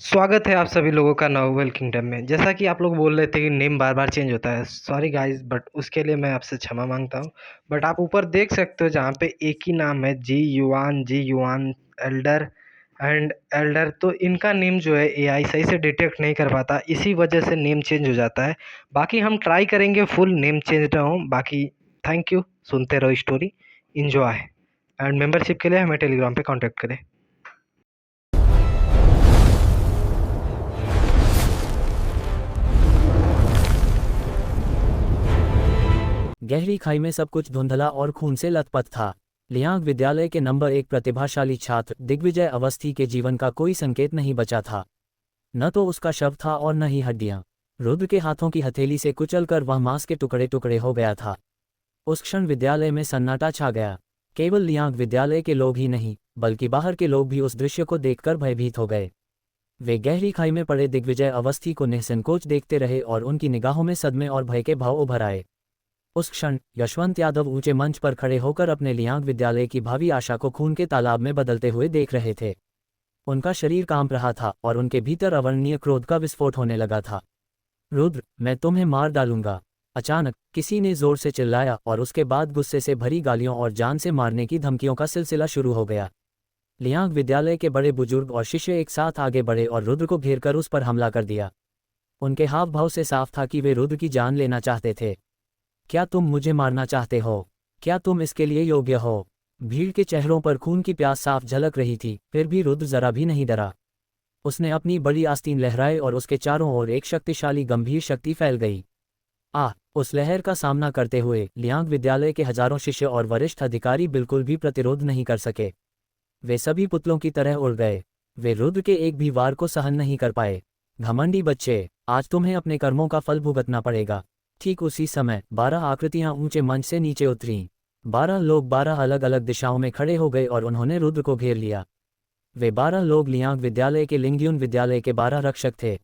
स्वागत है आप सभी लोगों का नोवेल किंगडम में। जैसा कि आप लोग बोल रहे थे कि नेम बार-बार चेंज होता है। सॉरी गाइस बट उसके लिए मैं आपसे क्षमा माँगता हूँ। बट आप ऊपर देख सकते हो जहाँ पे एक ही नाम है जी युआन, एल्डर एंड एल्डर, तो इनका नेम जो है एआई सही से डिटेक्ट नहीं कर पाता, इसी वजह से नेम चेंज हो जाता है। बाकी हम ट्राई करेंगे फुल नेम चेंज ना हो। बाकी थैंक यू, सुनते रहो स्टोरी, एन्जॉय एंड मेंबरशिप के लिए हमें टेलीग्राम पे कॉन्टैक्ट करें। गहरी खाई में सब कुछ धुंधला और खून से लथपथ था। लियांग विद्यालय के नंबर 1 प्रतिभाशाली छात्र दिग्विजय अवस्थी के जीवन का कोई संकेत नहीं बचा था। न तो उसका शव था और न ही हड्डियां। रुद्र के हाथों की हथेली से कुचलकर वह मांस के टुकड़े टुकड़े हो गया था। उस क्षण विद्यालय में सन्नाटा छा गया। केवल लियांग विद्यालय के लोग ही नहीं, बल्कि बाहर के लोग भी उस दृश्य को देखकर भयभीत हो गए। वे गहरी खाई में पड़े दिग्विजय अवस्थी को निःसंकोच देखते रहे और उनकी निगाहों में सदमे और भय के भाव उभर आए। उस क्षण यशवंत यादव ऊंचे मंच पर खड़े होकर अपने लियांग विद्यालय की भावी आशा को खून के तालाब में बदलते हुए देख रहे थे। उनका शरीर कांप रहा था और उनके भीतर अवर्णनीय क्रोध का विस्फोट होने लगा था। रुद्र, मैं तुम्हें मार डालूंगा। अचानक किसी ने जोर से चिल्लाया और उसके बाद गुस्से से भरी गालियों और जान से मारने की धमकियों का सिलसिला शुरू हो गया। लियांग विद्यालय के बड़े बुजुर्ग और शिष्य एक साथ आगे बढ़े और रुद्र को घेरकर उस पर हमला कर दिया। उनके हाव भाव से साफ था कि वे रुद्र की जान लेना चाहते थे। क्या तुम मुझे मारना चाहते हो? क्या तुम इसके लिए योग्य हो? भीड़ के चेहरों पर खून की प्यास साफ झलक रही थी, फिर भी रुद्र जरा भी नहीं डरा। उसने अपनी बड़ी आस्तीन लहराए और उसके चारों ओर एक शक्तिशाली गंभीर शक्ति फैल गई। उस लहर का सामना करते हुए लियांग विद्यालय के हजारों शिष्य और वरिष्ठ अधिकारी बिल्कुल भी प्रतिरोध नहीं कर सके। वे सभी पुतलों की तरह उड़ गए। वे रुद्र के एक भी वार को सहन नहीं कर पाए। घमंडी बच्चे, आज तुम्हें अपने कर्मों का फल भुगतना पड़ेगा। ठीक उसी समय 12 आकृतियां ऊंचे मंच से नीचे उतरीं। 12 लोग 12 अलग अलग दिशाओं में खड़े हो गए और उन्होंने रुद्र को घेर लिया। वे 12 लोग लियांग विद्यालय के लिंग्यून विद्यालय के 12 रक्षक थे।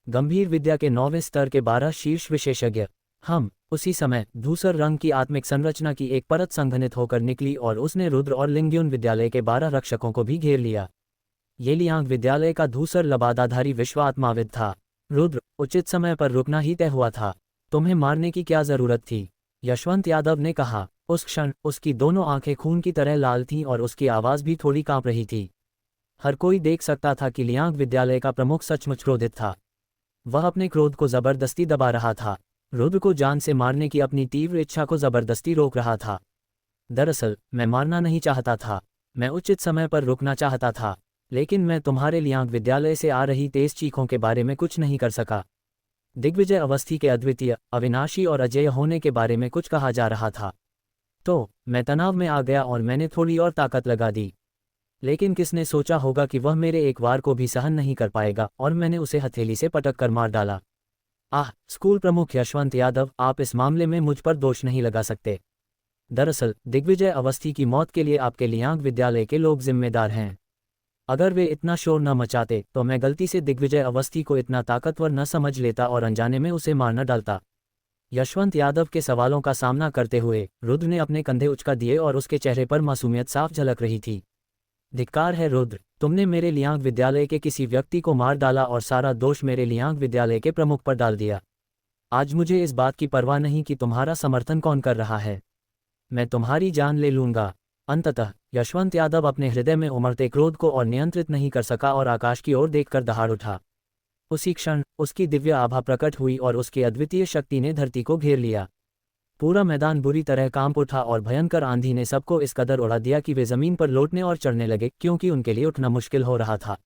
गंभीर विद्या के 9वें स्तर के 12 शीर्ष विशेषज्ञ। उसी समय धूसर रंग की आत्मिक संरचना की एक परत संघनित होकर निकली और उसने रुद्र और लिंग्यून विद्यालय के 12 रक्षकों को भी घेर लिया। ये लियांग विद्यालय का धूसर लबादाधारी विश्व आत्माविद था। रुद्र, उचित समय पर रुकना ही तय हुआ था। तुम्हें मारने की क्या जरूरत थी? यशवंत यादव ने कहा। उस क्षण उसकी दोनों आंखें खून की तरह लाल थीं और उसकी आवाज भी थोड़ी कांप रही थी। हर कोई देख सकता था कि लियांग विद्यालय का प्रमुख सचमुच क्रोधित था। वह अपने क्रोध को जबरदस्ती दबा रहा था। रुद्र को जान से मारने की अपनी तीव्र इच्छा को जबरदस्ती रोक रहा था। दरअसल मैं मारना नहीं चाहता था। मैं उचित समय पर रुकना चाहता था। लेकिन मैं तुम्हारे लियांग विद्यालय से आ रही तेज चीखों के बारे में कुछ नहीं कर सका। दिग्विजय अवस्थी के अद्वितीय, अविनाशी और अजेय होने के बारे में कुछ कहा जा रहा था। तो मैं तनाव में आ गया और मैंने थोड़ी और ताकत लगा दी। लेकिन किसने सोचा होगा कि वह मेरे एक वार को भी सहन नहीं कर पाएगा और मैंने उसे हथेली से पटक कर मार डाला। स्कूल प्रमुख यशवंत यादव, आप इस मामले में मुझ पर दोष नहीं लगा सकते। दरअसल दिग्विजय अवस्थी की मौत के लिए आपके लियांग विद्यालय के लोग जिम्मेदार हैं। अगर वे इतना शोर न मचाते तो मैं गलती से दिग्विजय अवस्थी को इतना ताकतवर न समझ लेता और अनजाने में उसे मार न डालता। यशवंत यादव के सवालों का सामना करते हुए रुद्र ने अपने कंधे उचका दिए और उसके चेहरे पर मासूमियत साफ झलक रही थी। धिक्कार है रुद्र, तुमने मेरे लियांग विद्यालय के किसी व्यक्ति को मार डाला और सारा दोष मेरे लियांग विद्यालय के प्रमुख पर डाल दिया। आज मुझे इस बात की परवाह नहीं कि तुम्हारा समर्थन कौन कर रहा है। मैं तुम्हारी जान ले लूंगा। अंततः यशवंत यादव अपने हृदय में उमड़ते क्रोध को और नियंत्रित नहीं कर सका और आकाश की ओर देखकर दहाड़ उठा। उसी क्षण उसकी दिव्य आभा प्रकट हुई और उसकी अद्वितीय शक्ति ने धरती को घेर लिया। पूरा मैदान बुरी तरह कांप उठा और भयंकर आंधी ने सबको इस कदर उड़ा दिया कि वे जमीन पर लौटने और चढ़ने लगे, क्योंकि उनके लिए उठना मुश्किल हो रहा था।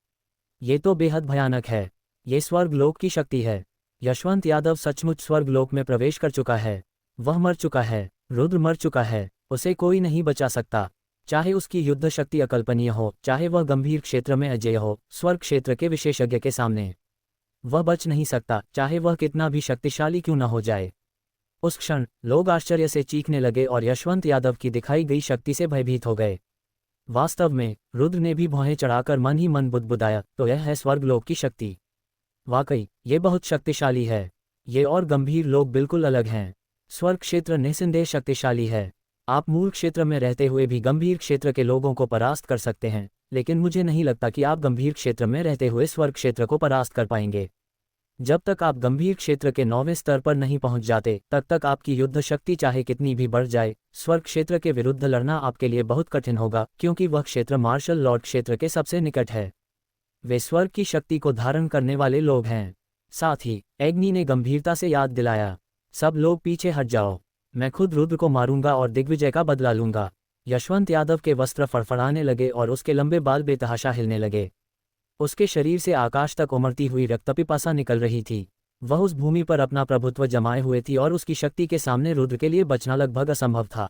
ये तो बेहद भयानक है। ये स्वर्गलोक की शक्ति है। यशवंत यादव सचमुच स्वर्गलोक में प्रवेश कर चुका है। वह मर चुका है। रुद्र मर चुका है। उसे कोई नहीं बचा सकता। चाहे उसकी युद्ध शक्ति अकल्पनीय हो, चाहे वह गंभीर क्षेत्र में अजेय हो, स्वर्ग क्षेत्र के विशेषज्ञ के सामने वह बच नहीं सकता, चाहे वह कितना भी शक्तिशाली क्यों न हो जाए। उस क्षण लोग आश्चर्य से चीखने लगे और यशवंत यादव की दिखाई गई शक्ति से भयभीत हो गए। वास्तव में रुद्र ने भी भौहें चढ़ाकर मन ही मन बुदबुदाया, तो यह है स्वर्गलोक की शक्ति। वाकई ये बहुत शक्तिशाली है। ये और गंभीर लोग बिल्कुल अलग हैं। स्वर्ग क्षेत्र निस्संदेह शक्तिशाली है। आप मूल क्षेत्र में रहते हुए भी गंभीर क्षेत्र के लोगों को परास्त कर सकते हैं, लेकिन मुझे नहीं लगता कि आप गंभीर क्षेत्र में रहते हुए स्वर्ग क्षेत्र को परास्त कर पाएंगे। जब तक आप गंभीर क्षेत्र के 9वें स्तर पर नहीं पहुंच जाते तब तक आपकी युद्ध शक्ति चाहे कितनी भी बढ़ जाए, स्वर्ग क्षेत्र के विरुद्ध लड़ना आपके लिए बहुत कठिन होगा, क्योंकि वह क्षेत्र मार्शल लॉर्ड क्षेत्र के सबसे निकट है। वे स्वर्ग की शक्ति को धारण करने वाले लोग हैं। साथ ही एग्नि ने गंभीरता से याद दिलाया, सब लोग पीछे हट जाओ, मैं खुद रुद्र को मारूंगा और दिग्विजय का बदला लूंगा। यशवंत यादव के वस्त्र फड़फड़ाने लगे और उसके लंबे बाल बेतहाशा हिलने लगे। उसके शरीर से आकाश तक उमड़ती हुई रक्तपिपासा निकल रही थी। वह उस भूमि पर अपना प्रभुत्व जमाए हुए थी और उसकी शक्ति के सामने रुद्र के लिए बचना लगभग असंभव था।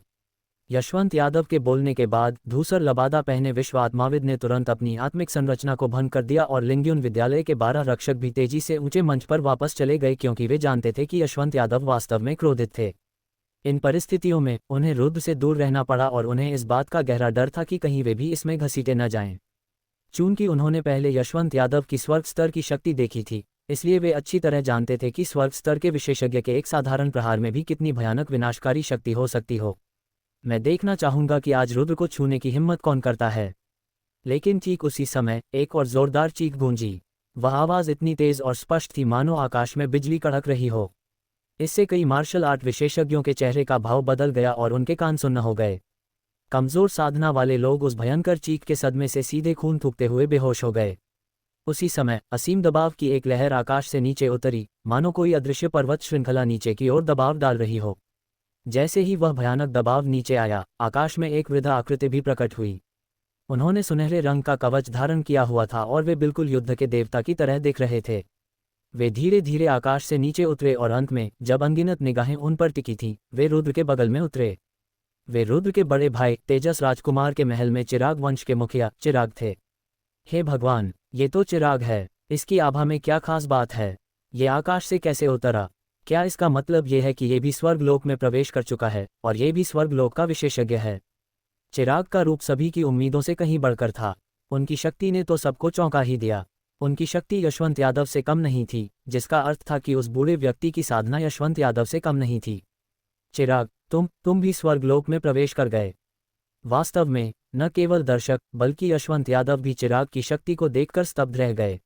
यशवंत यादव के बोलने के बाद धूसर लबादा पहने विश्व आत्माविद ने तुरंत अपनी आत्मिक संरचना को भंग कर दिया और लिंग्युन विद्यालय के 12 रक्षक भी तेजी से ऊंचे मंच पर वापस चले गए, क्योंकि वे जानते थे कि यशवंत यादव वास्तव में क्रोधित थे। इन परिस्थितियों में उन्हें रुद्र से दूर रहना पड़ा और उन्हें इस बात का गहरा डर था कि कहीं वे भी इसमें घसीटे न जाएं। चूंकि उन्होंने पहले यशवंत यादव की स्वर्ग स्तर की शक्ति देखी थी, इसलिए वे अच्छी तरह जानते थे कि स्वर्ग स्तर के विशेषज्ञ के एक साधारण प्रहार में भी कितनी भयानक विनाशकारी शक्ति हो सकती हो। मैं देखना चाहूंगा कि आज रुद्र को छूने की हिम्मत कौन करता है। लेकिन ठीक उसी समय एक और जोरदार चीख गूंजी। वह आवाज इतनी तेज और स्पष्ट थी मानो आकाश में बिजली कड़क रही हो। इससे कई मार्शल आर्ट विशेषज्ञों के चेहरे का भाव बदल गया और उनके कान सुन्न हो गए। कमजोर साधना वाले लोग उस भयंकर चीख के सदमे से सीधे खून थूकते हुए बेहोश हो गए। उसी समय असीम दबाव की एक लहर आकाश से नीचे उतरी, मानो कोई अदृश्य पर्वत श्रृंखला नीचे की ओर दबाव डाल रही हो। जैसे ही वह भयानक दबाव नीचे आया, आकाश में एक वृद्ध आकृति भी प्रकट हुई। उन्होंने सुनहरे रंग का कवच धारण किया हुआ था और वे बिल्कुल युद्ध के देवता की तरह दिख रहे थे। वे धीरे धीरे आकाश से नीचे उतरे और अंत में जब अनगिनत निगाहें उन पर टिकी थीं, वे रुद्र के बगल में उतरे। वे रुद्र के बड़े भाई तेजस राजकुमार के महल में चिराग वंश के मुखिया चिराग थे। हे भगवान, ये तो चिराग है। इसकी आभा में क्या खास बात है? ये आकाश से कैसे उतरा? क्या इसका मतलब ये है कि ये भी स्वर्गलोक में प्रवेश कर चुका है और ये भी स्वर्गलोक का विशेषज्ञ है? चिराग का रूप सभी की उम्मीदों से कहीं बढ़कर था। उनकी शक्ति ने तो सबको चौंका ही दिया। उनकी शक्ति यशवंत यादव से कम नहीं थी, जिसका अर्थ था कि उस बूढ़े व्यक्ति की साधना यशवंत यादव से कम नहीं थी। चिराग, तुम भी स्वर्गलोक में प्रवेश कर गए। वास्तव में न केवल दर्शक बल्कि यशवंत यादव भी चिराग की शक्ति को देखकर स्तब्ध रह गए।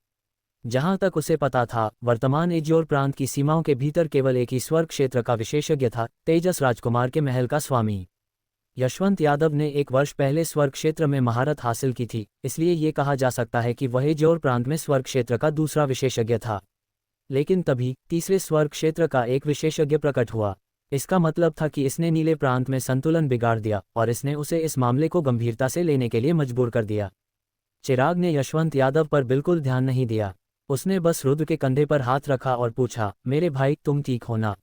जहां तक उसे पता था, वर्तमान एज्योर प्रांत की सीमाओं के भीतर केवल एक ही स्वर्ग क्षेत्र का विशेषज्ञ था, तेजस राजकुमार के महल का स्वामी। यशवंत यादव ने 1 वर्ष पहले स्वर्ग क्षेत्र में महारत हासिल की थी, इसलिए ये कहा जा सकता है कि वह एज्योर प्रांत में स्वर्ग क्षेत्र का दूसरा विशेषज्ञ था। लेकिन तभी तीसरे स्वर्ग क्षेत्र का एक विशेषज्ञ प्रकट हुआ। इसका मतलब था कि इसने नीले प्रांत में संतुलन बिगाड़ दिया और इसने उसे इस मामले को गंभीरता से लेने के लिए मजबूर कर दिया। चिराग ने यशवंत यादव पर बिल्कुल ध्यान नहीं दिया। उसने बस रुद्र के कंधे पर हाथ रखा और पूछा, मेरे भाई, तुम ठीक हो ना?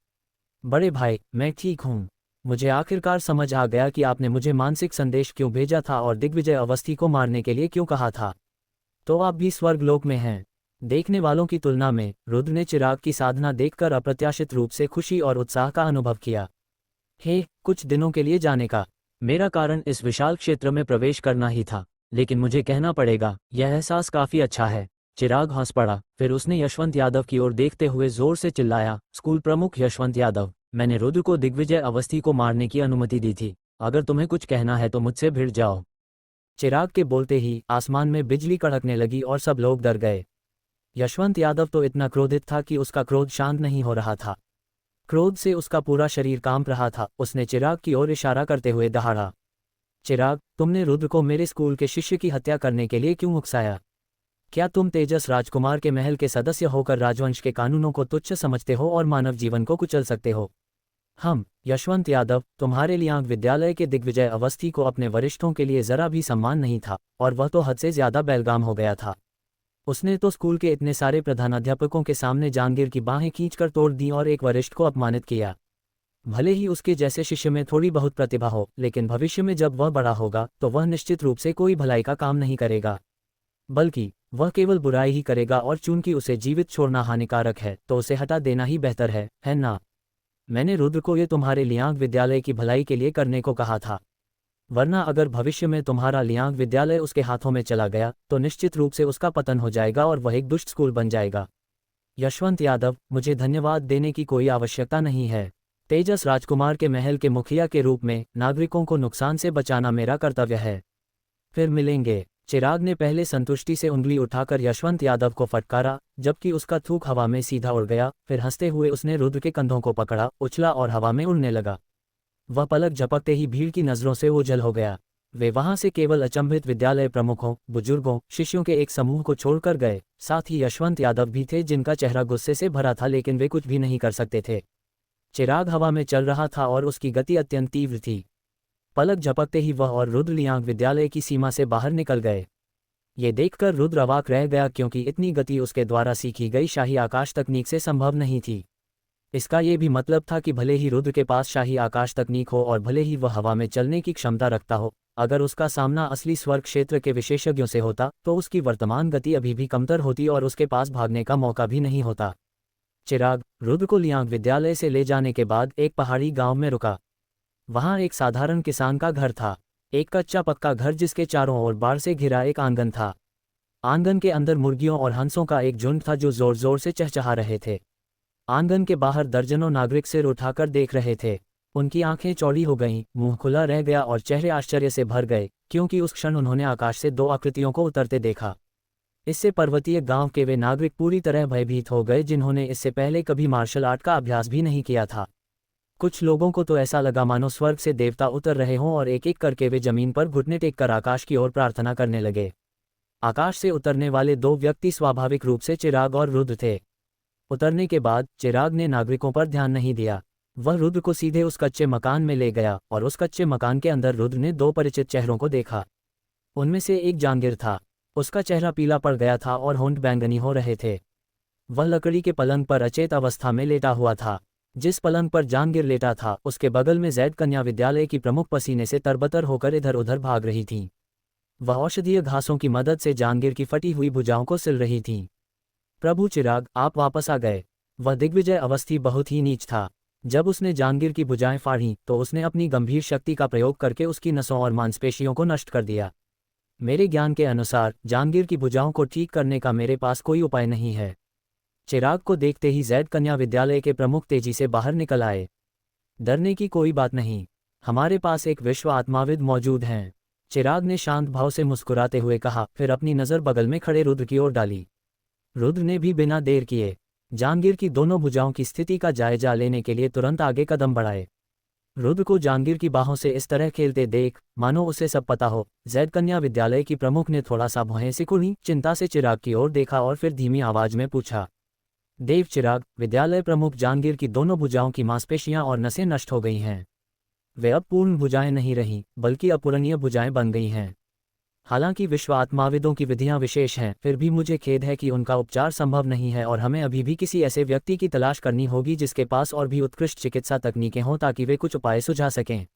बड़े भाई, मैं ठीक हूँ। मुझे आखिरकार समझ आ गया कि आपने मुझे मानसिक संदेश क्यों भेजा था और दिग्विजय अवस्थी को मारने के लिए क्यों कहा था। तो आप भी स्वर्गलोक में हैं। देखने वालों की तुलना में रुद्र ने चिराग की साधना देखकर अप्रत्याशित रूप से खुशी और उत्साह का अनुभव किया। हे, कुछ दिनों के लिए जाने का मेरा कारण इस विशाल क्षेत्र में प्रवेश करना ही था, लेकिन मुझे कहना पड़ेगा, यह एहसास काफी अच्छा है। चिराग हंस पड़ा, फिर उसने यशवंत यादव की ओर देखते हुए जोर से चिल्लाया, स्कूल प्रमुख यशवंत यादव, मैंने रुद्र को दिग्विजय अवस्थी को मारने की अनुमति दी थी। अगर तुम्हें कुछ कहना है तो मुझसे भिड़ जाओ। चिराग के बोलते ही आसमान में बिजली कड़कने लगी और सब लोग डर गए। यशवंत यादव तो इतना क्रोधित था कि उसका क्रोध शांत नहीं हो रहा था। क्रोध से उसका पूरा शरीर कांप रहा था। उसने चिराग की ओर इशारा करते हुए दहाड़ा, चिराग, तुमने रुद्र को मेरे स्कूल के शिष्य की हत्या करने के लिए क्यों उकसाया? क्या तुम तेजस राजकुमार के महल के सदस्य होकर राजवंश के कानूनों को तुच्छ समझते हो और मानव जीवन को कुचल सकते हो? यशवंत यादव, तुम्हारे लियांग विद्यालय के दिग्विजय अवस्थी को अपने वरिष्ठों के लिए जरा भी सम्मान नहीं था और वह तो हद से ज्यादा बेलगाम हो गया था। उसने तो स्कूल के इतने सारे प्रधानाध्यापकों के सामने जांगीर की बाहें खींचकर तोड़ दी और एक वरिष्ठ को अपमानित किया। भले ही उसके जैसे शिष्य में थोड़ी बहुत प्रतिभा हो, लेकिन भविष्य में जब वह बड़ा होगा तो वह निश्चित रूप से कोई भलाई का काम नहीं करेगा, बल्कि वह केवल बुराई ही करेगा। और चूंकि उसे जीवित छोड़ना हानिकारक है तो उसे हटा देना ही बेहतर है ना? मैंने रुद्र को ये तुम्हारे लियांग विद्यालय की भलाई के लिए करने को कहा था, वरना अगर भविष्य में तुम्हारा लियांग विद्यालय उसके हाथों में चला गया तो निश्चित रूप से उसका पतन हो जाएगा और वह एक दुष्ट स्कूल बन जाएगा। यशवंत यादव, मुझे धन्यवाद देने की कोई आवश्यकता नहीं है। तेजस राजकुमार के महल के मुखिया के रूप में नागरिकों को नुकसान से बचाना मेरा कर्तव्य है। फिर मिलेंगे। चिराग ने पहले संतुष्टि से उंगली उठाकर यशवंत यादव को फटकारा, जबकि उसका थूक हवा में सीधा उड़ गया। फिर हंसते हुए उसने रुद्र के कंधों को पकड़ा, उछला और हवा में उड़ने लगा। वह पलक झपकते ही भीड़ की नजरों से ओझल हो गया। वे वहां से केवल अचंभित विद्यालय प्रमुखों, बुजुर्गों, शिष्यों के एक समूह को छोड़कर गए। साथ ही यशवंत यादव भी थे, जिनका चेहरा गुस्से से भरा था, लेकिन वे कुछ भी नहीं कर सकते थे। चिराग हवा में चल रहा था और उसकी गति अत्यंत तीव्र थी। पलक झपकते ही वह और रुद्र लियांग विद्यालय की सीमा से बाहर निकल गए। ये देखकर रुद्र अवाक रह गया, क्योंकि इतनी गति उसके द्वारा सीखी गई शाही आकाश तकनीक से संभव नहीं थी। इसका ये भी मतलब था कि भले ही रुद्र के पास शाही आकाश तकनीक हो और भले ही वह हवा में चलने की क्षमता रखता हो, अगर उसका सामना असली स्वर्ग क्षेत्र के विशेषज्ञों से होता तो उसकी वर्तमान गति अभी भी कमतर होती और उसके पास भागने का मौका भी नहीं होता। चिराग रुद्र को लियांग विद्यालय से ले जाने के बाद एक पहाड़ी गांव में रुका। वहां एक साधारण किसान का घर था, एक कच्चा पक्का घर जिसके चारों ओर बाड़ से घिरा एक आंगन था। आंगन के अंदर मुर्गियों और हंसों का एक झुंड था जो जोर जोर से चहचहा रहे थे। आंगन के बाहर दर्जनों नागरिक सिर उठाकर देख रहे थे। उनकी आंखें चौड़ी हो गईं, मुंह खुला रह गया और चेहरे आश्चर्य से भर गए, क्योंकि उस क्षण उन्होंने आकाश से दो आकृतियों को उतरते देखा। इससे पर्वतीय गांव के वे नागरिक पूरी तरह भयभीत हो गए, जिन्होंने इससे पहले कभी मार्शल आर्ट का अभ्यास भी नहीं किया था। कुछ लोगों को तो ऐसा लगा मानो स्वर्ग से देवता उतर रहे हों और एक एक करके वे जमीन पर घुटने टेककर आकाश की ओर प्रार्थना करने लगे। आकाश से उतरने वाले दो व्यक्ति स्वाभाविक रूप से चिराग और रुद्र थे। उतरने के बाद चिराग ने नागरिकों पर ध्यान नहीं दिया। वह रुद्र को सीधे उस कच्चे मकान में ले गया और उस कच्चे मकान के अंदर रुद्र ने दो परिचित चेहरों को देखा। उनमें से एक जहांगीर था। उसका चेहरा पीला पड़ गया था और होंठ बैंगनी हो रहे थे। वह लकड़ी के पलंग पर अचेत अवस्था में लेटा हुआ था। जिस पलंग पर जहांगीर लेटा था, उसके बगल में जैद कन्या विद्यालय की प्रमुख पसीने से तरबतर होकर इधर उधर भाग रही थीं। वह औषधीय घासों की मदद से जहांगीर की फटी हुई भुजाओं को सिल रही थीं। प्रभु चिराग, आप वापस आ गए। वह दिग्विजय अवस्थी बहुत ही नीच था। जब उसने जहांगीर की भुजाएं फाड़ी तो उसने अपनी गंभीर शक्ति का प्रयोग करके उसकी नसों और मांसपेशियों को नष्ट कर दिया। मेरे ज्ञान के अनुसार जहांगीर की भुजाओं को ठीक करने का मेरे पास कोई उपाय नहीं है। चिराग को देखते ही जैद कन्या विद्यालय के प्रमुख तेजी से बाहर निकल आए। डरने की कोई बात नहीं, हमारे पास एक विश्व आत्माविद मौजूद हैं। चिराग ने शांत भाव से मुस्कुराते हुए कहा, फिर अपनी नज़र बगल में खड़े रुद्र की ओर डाली। रुद्र ने भी बिना देर किए जहांगीर की दोनों भुजाओं की स्थिति का जायजा लेने के लिए तुरंत आगे कदम बढ़ाए। रुद्र को जहांगीर की बाहों से इस तरह खेलते देख मानो उसे सब पता हो, जैद कन्या विद्यालय की प्रमुख ने थोड़ा सा भौहें सिकुड़ी, चिंता से चिराग की ओर देखा और फिर धीमी आवाज में पूछा, देव चिराग, विद्यालय प्रमुख, जहांगीर की दोनों भुजाओं की मांसपेशियां और नसें नष्ट हो गई हैं। वे अब पूर्ण भुजाएं नहीं रहीं, बल्कि अपूरणीय भुजाएं बन गई हैं। हालांकि विश्व आत्माविदों की विधियां विशेष हैं, फिर भी मुझे खेद है कि उनका उपचार संभव नहीं है और हमें अभी भी किसी ऐसे व्यक्ति की तलाश करनी होगी जिसके पास और भी उत्कृष्ट चिकित्सा तकनीकें हों ताकि वे कुछ उपाय सुझा सकें।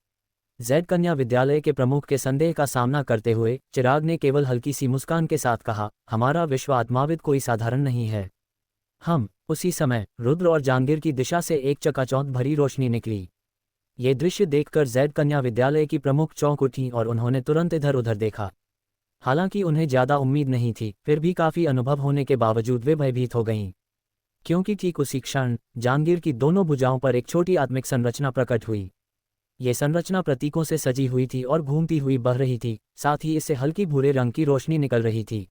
जैद कन्या विद्यालय के प्रमुख के संदेह का सामना करते हुए चिराग ने केवल हल्की सी मुस्कान के साथ कहा, हमारा विश्व आत्माविद कोई साधारण नहीं है। उसी समय रुद्र और जहांगीर की दिशा से एक चकाचौंध भरी रोशनी निकली। ये दृश्य देखकर जैद कन्या विद्यालय की प्रमुख चौंक उठीं और उन्होंने तुरंत इधर उधर देखा। हालांकि उन्हें ज्यादा उम्मीद नहीं थी, फिर भी काफी अनुभव होने के बावजूद वे भयभीत हो गईं। क्योंकि ठीक उसी क्षण जहांगीर की दोनों भुजाओं पर एक छोटी आत्मिक संरचना प्रकट हुई। ये संरचना प्रतीकों से सजी हुई थी और घूमती हुई बह रही थी, साथ ही इससे हल्की भूरे रंग की रोशनी निकल रही थी।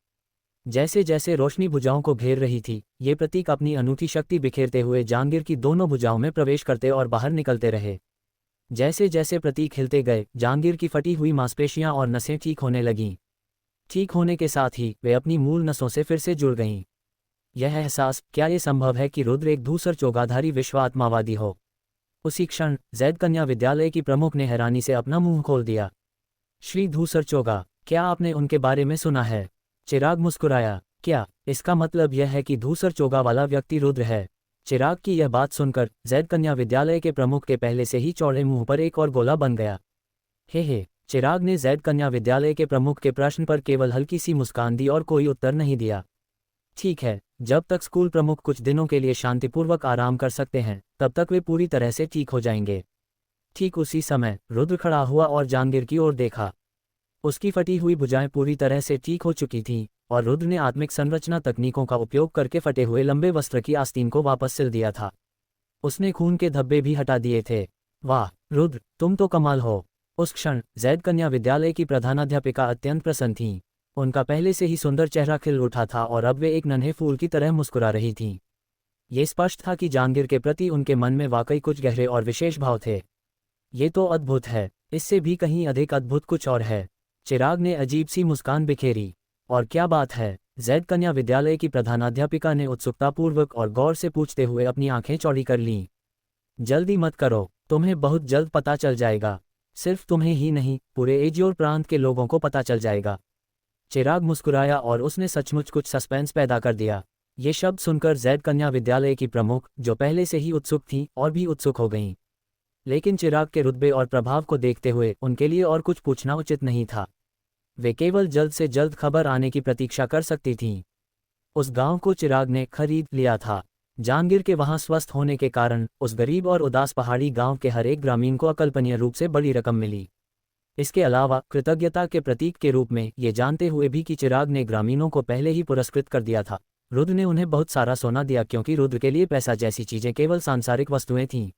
जैसे जैसे रोशनी भुजाओं को घेर रही थी, ये प्रतीक अपनी अनूठी शक्ति बिखेरते हुए जहांगीर की दोनों भुजाओं में प्रवेश करते और बाहर निकलते रहे। जैसे जैसे प्रतीक हिलते गए, जहांगीर की फटी हुई मांसपेशियां और नसें ठीक होने लगीं। ठीक होने के साथ ही वे अपनी मूल नसों से फिर से जुड़ गईं। यह एहसास, क्या ये संभव है कि रुद्र एक धूसर चोगाधारी विश्व आत्मावादी हो? उसी क्षण जैद कन्या विद्यालय की प्रमुख ने हैरानी से अपना मुंह खोल दिया। श्री धूसर चोगा, क्या आपने उनके बारे में सुना है? चिराग मुस्कुराया, क्या इसका मतलब यह है कि धूसर चोगा वाला व्यक्ति रुद्र है? चिराग की यह बात सुनकर जैद कन्या विद्यालय के प्रमुख के पहले से ही चौड़े मुंह पर एक और गोला बन गया। हे, चिराग ने जैद कन्या विद्यालय के प्रमुख के प्रश्न पर केवल हल्की सी मुस्कान दी और कोई उत्तर नहीं दिया। ठीक है, जब तक स्कूल प्रमुख कुछ दिनों के लिए शांतिपूर्वक आराम कर सकते हैं, तब तक वे पूरी तरह से ठीक हो जाएंगे। ठीक उसी समय रुद्र खड़ा हुआ और जहांगीर की ओर देखा। उसकी फटी हुई भुजाएं पूरी तरह से ठीक हो चुकी थीं और रुद्र ने आत्मिक संरचना तकनीकों का उपयोग करके फटे हुए लंबे वस्त्र की आस्तीन को वापस सिल दिया था। उसने खून के धब्बे भी हटा दिए थे। वाह रुद्र, तुम तो कमाल हो। उस क्षण जैद कन्या विद्यालय की प्रधानाध्यापिका अत्यंत प्रसन्न थीं। उनका पहले से ही सुंदर चेहरा खिल उठा था और अब वे एक नन्हे फूल की तरह मुस्कुरा रही थीं। ये स्पष्ट था कि जहांगीर के प्रति उनके मन में वाकई कुछ गहरे और विशेष भाव थे। ये तो अद्भुत है, इससे भी कहीं अधिक अद्भुत कुछ और है। चिराग ने अजीब सी मुस्कान बिखेरी। और क्या बात है? जैद कन्या विद्यालय की प्रधानाध्यापिका ने उत्सुकतापूर्वक और गौर से पूछते हुए अपनी आंखें चौड़ी कर लीं। जल्दी मत करो, तुम्हें बहुत जल्द पता चल जाएगा। सिर्फ तुम्हें ही नहीं, पूरे एजियोर प्रांत के लोगों को पता चल जाएगा। चिराग मुस्कुराया और उसने सचमुच कुछ सस्पेंस पैदा कर दिया। ये शब्द सुनकर जैद कन्या विद्यालय की प्रमुख, जो पहले से ही उत्सुक थीं, और भी उत्सुक हो गईं। लेकिन चिराग के रुतबे और प्रभाव को देखते हुए उनके लिए और कुछ पूछना उचित नहीं था। वे केवल जल्द से जल्द खबर आने की प्रतीक्षा कर सकती थीं। उस गांव को चिराग ने खरीद लिया था। जहांगीर के वहां स्वस्थ होने के कारण उस गरीब और उदास पहाड़ी गांव के हर एक ग्रामीण को अकल्पनीय रूप से बड़ी रकम मिली। इसके अलावा कृतज्ञता के प्रतीक के रूप में ये जानते हुए भी कि चिराग ने ग्रामीणों को पहले ही पुरस्कृत कर दिया था, रुद्र ने उन्हें बहुत सारा सोना दिया, क्योंकि रुद्र के लिए पैसा जैसी चीजें केवल सांसारिक वस्तुएं थीं।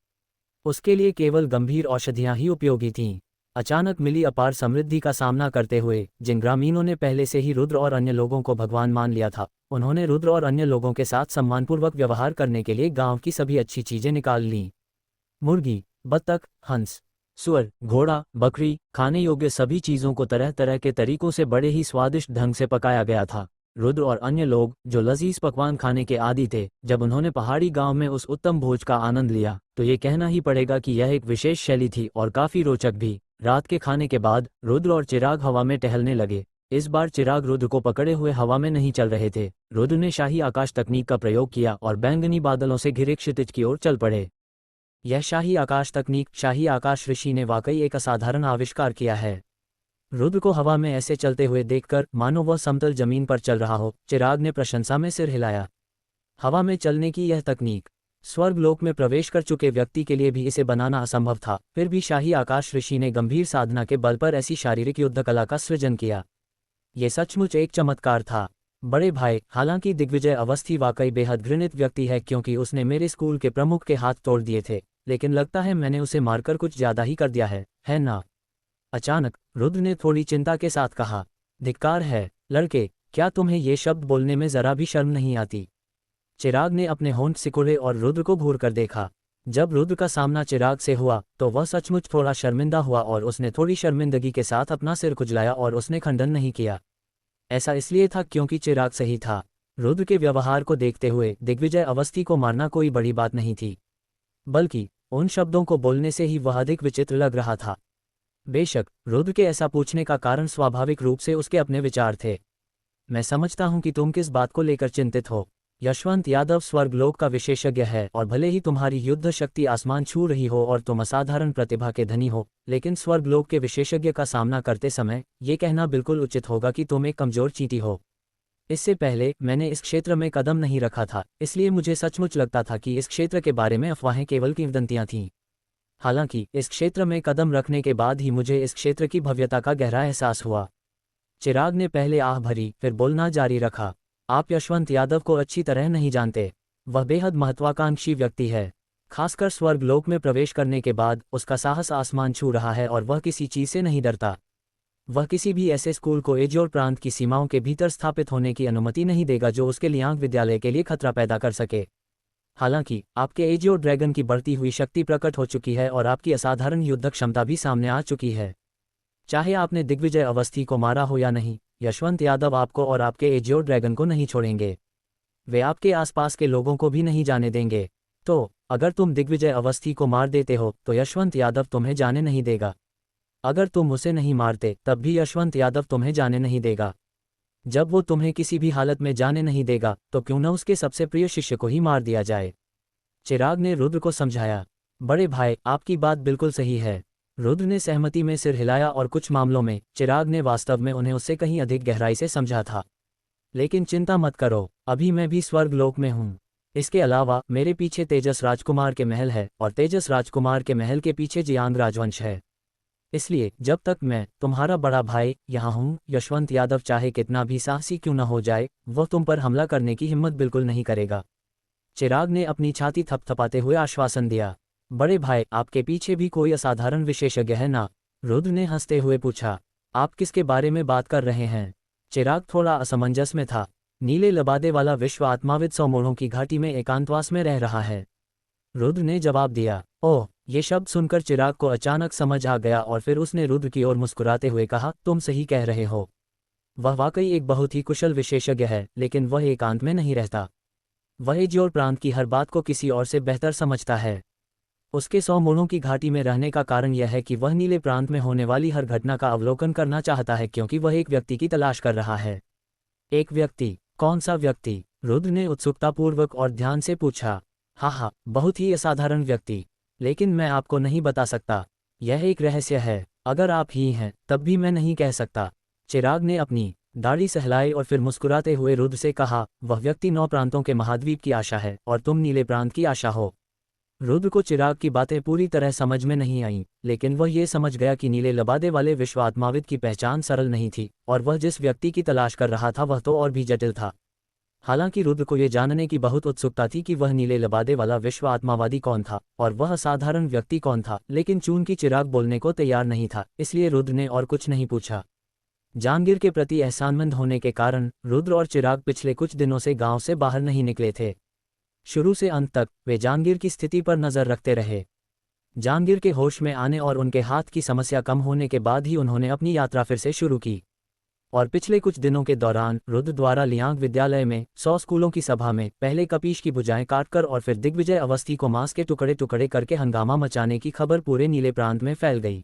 उसके लिए केवल गंभीर औषधियां ही उपयोगी थीं। अचानक मिली अपार समृद्धि का सामना करते हुए जिन ग्रामीणों ने पहले से ही रुद्र और अन्य लोगों को भगवान मान लिया था, उन्होंने रुद्र और अन्य लोगों के साथ सम्मानपूर्वक व्यवहार करने के लिए गांव की सभी अच्छी चीजें निकाल लीं। मुर्गी, बत्तख, हंस, सुअर, घोड़ा, बकरी, खाने योग्य सभी चीजों को तरह तरह के तरीकों से बड़े ही स्वादिष्ट ढंग से पकाया गया था। रुद्र और अन्य लोग, जो लजीज पकवान खाने के आदी थे, जब उन्होंने पहाड़ी गांव में उस उत्तम भोज का आनंद लिया, तो ये कहना ही पड़ेगा कि यह एक विशेष शैली थी और काफी रोचक भी। रात के खाने के बाद रुद्र और चिराग हवा में टहलने लगे। इस बार चिराग रुद्र को पकड़े हुए हवा में नहीं चल रहे थे। रुद्र ने शाही आकाश तकनीक का प्रयोग किया और बैंगनी बादलों से घिरे क्षितिज की ओर चल पड़े। यह शाही आकाश तकनीक, शाही आकाश ऋषि ने वाकई एक असाधारण आविष्कार किया है। रुद्र को हवा में ऐसे चलते हुए देखकर मानो वह समतल जमीन पर चल रहा हो, चिराग ने प्रशंसा में सिर हिलाया। हवा में चलने की यह तकनीक, स्वर्गलोक में प्रवेश कर चुके व्यक्ति के लिए भी इसे बनाना असंभव था। फिर भी शाही आकाश ऋषि ने गंभीर साधना के बल पर ऐसी शारीरिक युद्ध कला का सृजन किया। ये सचमुच एक चमत्कार था। बड़े भाई, हालांकि दिग्विजय अवस्थी वाकई बेहद घृणित व्यक्ति है, क्योंकि उसने मेरे स्कूल के प्रमुख के हाथ तोड़ दिए थे, लेकिन लगता है मैंने उसे मारकर कुछ ज्यादा ही कर दिया है ना? अचानक रुद्र ने थोड़ी चिंता के साथ कहा। धिक्कार है लड़के, क्या तुम्हें ये शब्द बोलने में जरा भी शर्म नहीं आती? चिराग ने अपने होंठ सिकुड़े और रुद्र को घूर कर देखा। जब रुद्र का सामना चिराग से हुआ तो वह सचमुच थोड़ा शर्मिंदा हुआ और उसने थोड़ी शर्मिंदगी के साथ अपना सिर खुजलाया और उसने खंडन नहीं किया। ऐसा इसलिए था क्योंकि चिराग सही था। रुद्र के व्यवहार को देखते हुए दिग्विजय अवस्थी को मारना कोई बड़ी बात नहीं थी, बल्कि उन शब्दों को बोलने से ही वह अधिक विचित्र लग रहा था। बेशक रुद्र के ऐसा पूछने का कारण स्वाभाविक रूप से उसके अपने विचार थे। मैं समझता हूं कि तुम किस बात को लेकर चिंतित हो। यशवंत यादव स्वर्गलोक का विशेषज्ञ है, और भले ही तुम्हारी युद्ध शक्ति आसमान छू रही हो और तुम असाधारण प्रतिभा के धनी हो, लेकिन स्वर्गलोक के विशेषज्ञ का सामना करते समय ये कहना बिल्कुल उचित होगा कि तुम एक कमजोर चींटी हो। इससे पहले मैंने इस क्षेत्र में कदम नहीं रखा था, इसलिए मुझे सचमुच लगता था कि इस क्षेत्र के बारे में अफवाहें केवल किंवदंतियां थीं। हालांकि इस क्षेत्र में कदम रखने के बाद ही मुझे इस क्षेत्र की भव्यता का गहरा एहसास हुआ। चिराग ने पहले आह भरी, फिर बोलना जारी रखा। आप यशवंत यादव को अच्छी तरह नहीं जानते। वह बेहद महत्वाकांक्षी व्यक्ति है। खासकर स्वर्गलोक में प्रवेश करने के बाद उसका साहस आसमान छू रहा है और वह किसी चीज से नहीं डरता। वह किसी भी ऐसे स्कूल को एजियोर प्रांत की सीमाओं के भीतर स्थापित होने की अनुमति नहीं देगा जो उसके लियांग विद्यालय के लिए खतरा पैदा कर सके। हालांकि आपके एजियोर ड्रैगन की बढ़ती हुई शक्ति प्रकट हो चुकी है और आपकी असाधारण युद्ध क्षमता भी सामने आ चुकी है। चाहे आपने दिग्विजय अवस्थी को मारा हो या नहीं, यशवंत यादव आपको और आपके एजियोर ड्रैगन को नहीं छोड़ेंगे। वे आपके आसपास के लोगों को भी नहीं जाने देंगे। तो अगर तुम दिग्विजय अवस्थी को मार देते हो तो यशवंत यादव तुम्हें जाने नहीं देगा। अगर तुम उसे नहीं मारते तब भी यशवंत यादव तुम्हें जाने नहीं देगा। जब वो तुम्हें किसी भी हालत में जाने नहीं देगा तो क्यों न उसके सबसे प्रिय शिष्य को ही मार दिया जाए। चिराग ने रुद्र को समझाया। बड़े भाई, आपकी बात बिल्कुल सही है। रुद्र ने सहमति में सिर हिलाया, और कुछ मामलों में चिराग ने वास्तव में उन्हें उससे कहीं अधिक गहराई से समझा था। लेकिन चिंता मत करो, अभी मैं भी स्वर्गलोक में हूँ। इसके अलावा मेरे पीछे तेजस राजकुमार के महल है, और तेजस राजकुमार के महल के पीछे जियांग राजवंश है। इसलिए जब तक मैं, तुम्हारा बड़ा भाई, यहाँ हूँ, यशवंत यादव चाहे कितना भी साहसी क्यों न हो जाए, वह तुम पर हमला करने की हिम्मत बिल्कुल नहीं करेगा। चिराग ने अपनी छाती थपथपाते हुए आश्वासन दिया। बड़े भाई, आपके पीछे भी कोई असाधारण विशेषज्ञ है ना? रुद्र ने हंसते हुए पूछा। आप किसके बारे में बात कर रहे हैं? चिराग थोड़ा असमंजस में था। नीले लबादे वाला विश्व आत्माविद 100 मोड़ों की घाटी में एकांतवास में रह रहा है। रुद्र ने जवाब दिया। ओह, ये शब्द सुनकर चिराग को अचानक समझ आ गया और फिर उसने रुद्र की ओर मुस्कुराते हुए कहा, तुम सही कह रहे हो। वह वाकई एक बहुत ही कुशल विशेषज्ञ है, लेकिन वह एकांत में नहीं रहता। वह एजियोर प्रांत की हर बात को किसी और से बेहतर समझता है। उसके 100 मोड़ों की घाटी में रहने का कारण यह है कि वह नीले प्रांत में होने वाली हर घटना का अवलोकन करना चाहता है, क्योंकि वह एक व्यक्ति की तलाश कर रहा है। एक व्यक्ति? कौन सा व्यक्ति? रुद्र ने उत्सुकतापूर्वक और ध्यान से पूछा। हाँ, बहुत ही असाधारण व्यक्ति, लेकिन मैं आपको नहीं बता सकता। यह एक रहस्य है। अगर आप ही हैं तब भी मैं नहीं कह सकता। चिराग ने अपनी दाढ़ी सहलाई और फिर मुस्कुराते हुए रुद्र से कहा, वह व्यक्ति 9 प्रांतों के महाद्वीप की आशा है और तुम नीले प्रांत की आशा हो। रुद्र को चिराग की बातें पूरी तरह समझ में नहीं आईं, लेकिन वह ये समझ गया कि नीले लबादे वाले विश्व आत्माविद की पहचान सरल नहीं थी, और वह जिस व्यक्ति की तलाश कर रहा था वह तो और भी जटिल था। हालांकि रुद्र को ये जानने की बहुत उत्सुकता थी कि वह नीले लबादे वाला विश्व आत्मावादी कौन था और वह असाधारण व्यक्ति कौन था, लेकिन चूंकि चिराग बोलने को तैयार नहीं था, इसलिए रुद्र ने और कुछ नहीं पूछा। जांगीर के प्रति एहसानमंद होने के कारण रुद्र और चिराग पिछले कुछ दिनों से गांव से बाहर नहीं निकले थे। शुरू से अंत तक वे जांगीर की स्थिति पर नजर रखते रहे। जांगीर के होश में आने और उनके हाथ की समस्या कम होने के बाद ही उन्होंने अपनी यात्रा फिर से शुरू की। और पिछले कुछ दिनों के दौरान रुद्र द्वारा लियांग विद्यालय में 100 स्कूलों की सभा में पहले कपीश की भुजाएं काटकर और फिर दिग्विजय अवस्थी को मांस के टुकड़े टुकड़े करके हंगामा मचाने की खबर पूरे नीले प्रांत में फैल गई।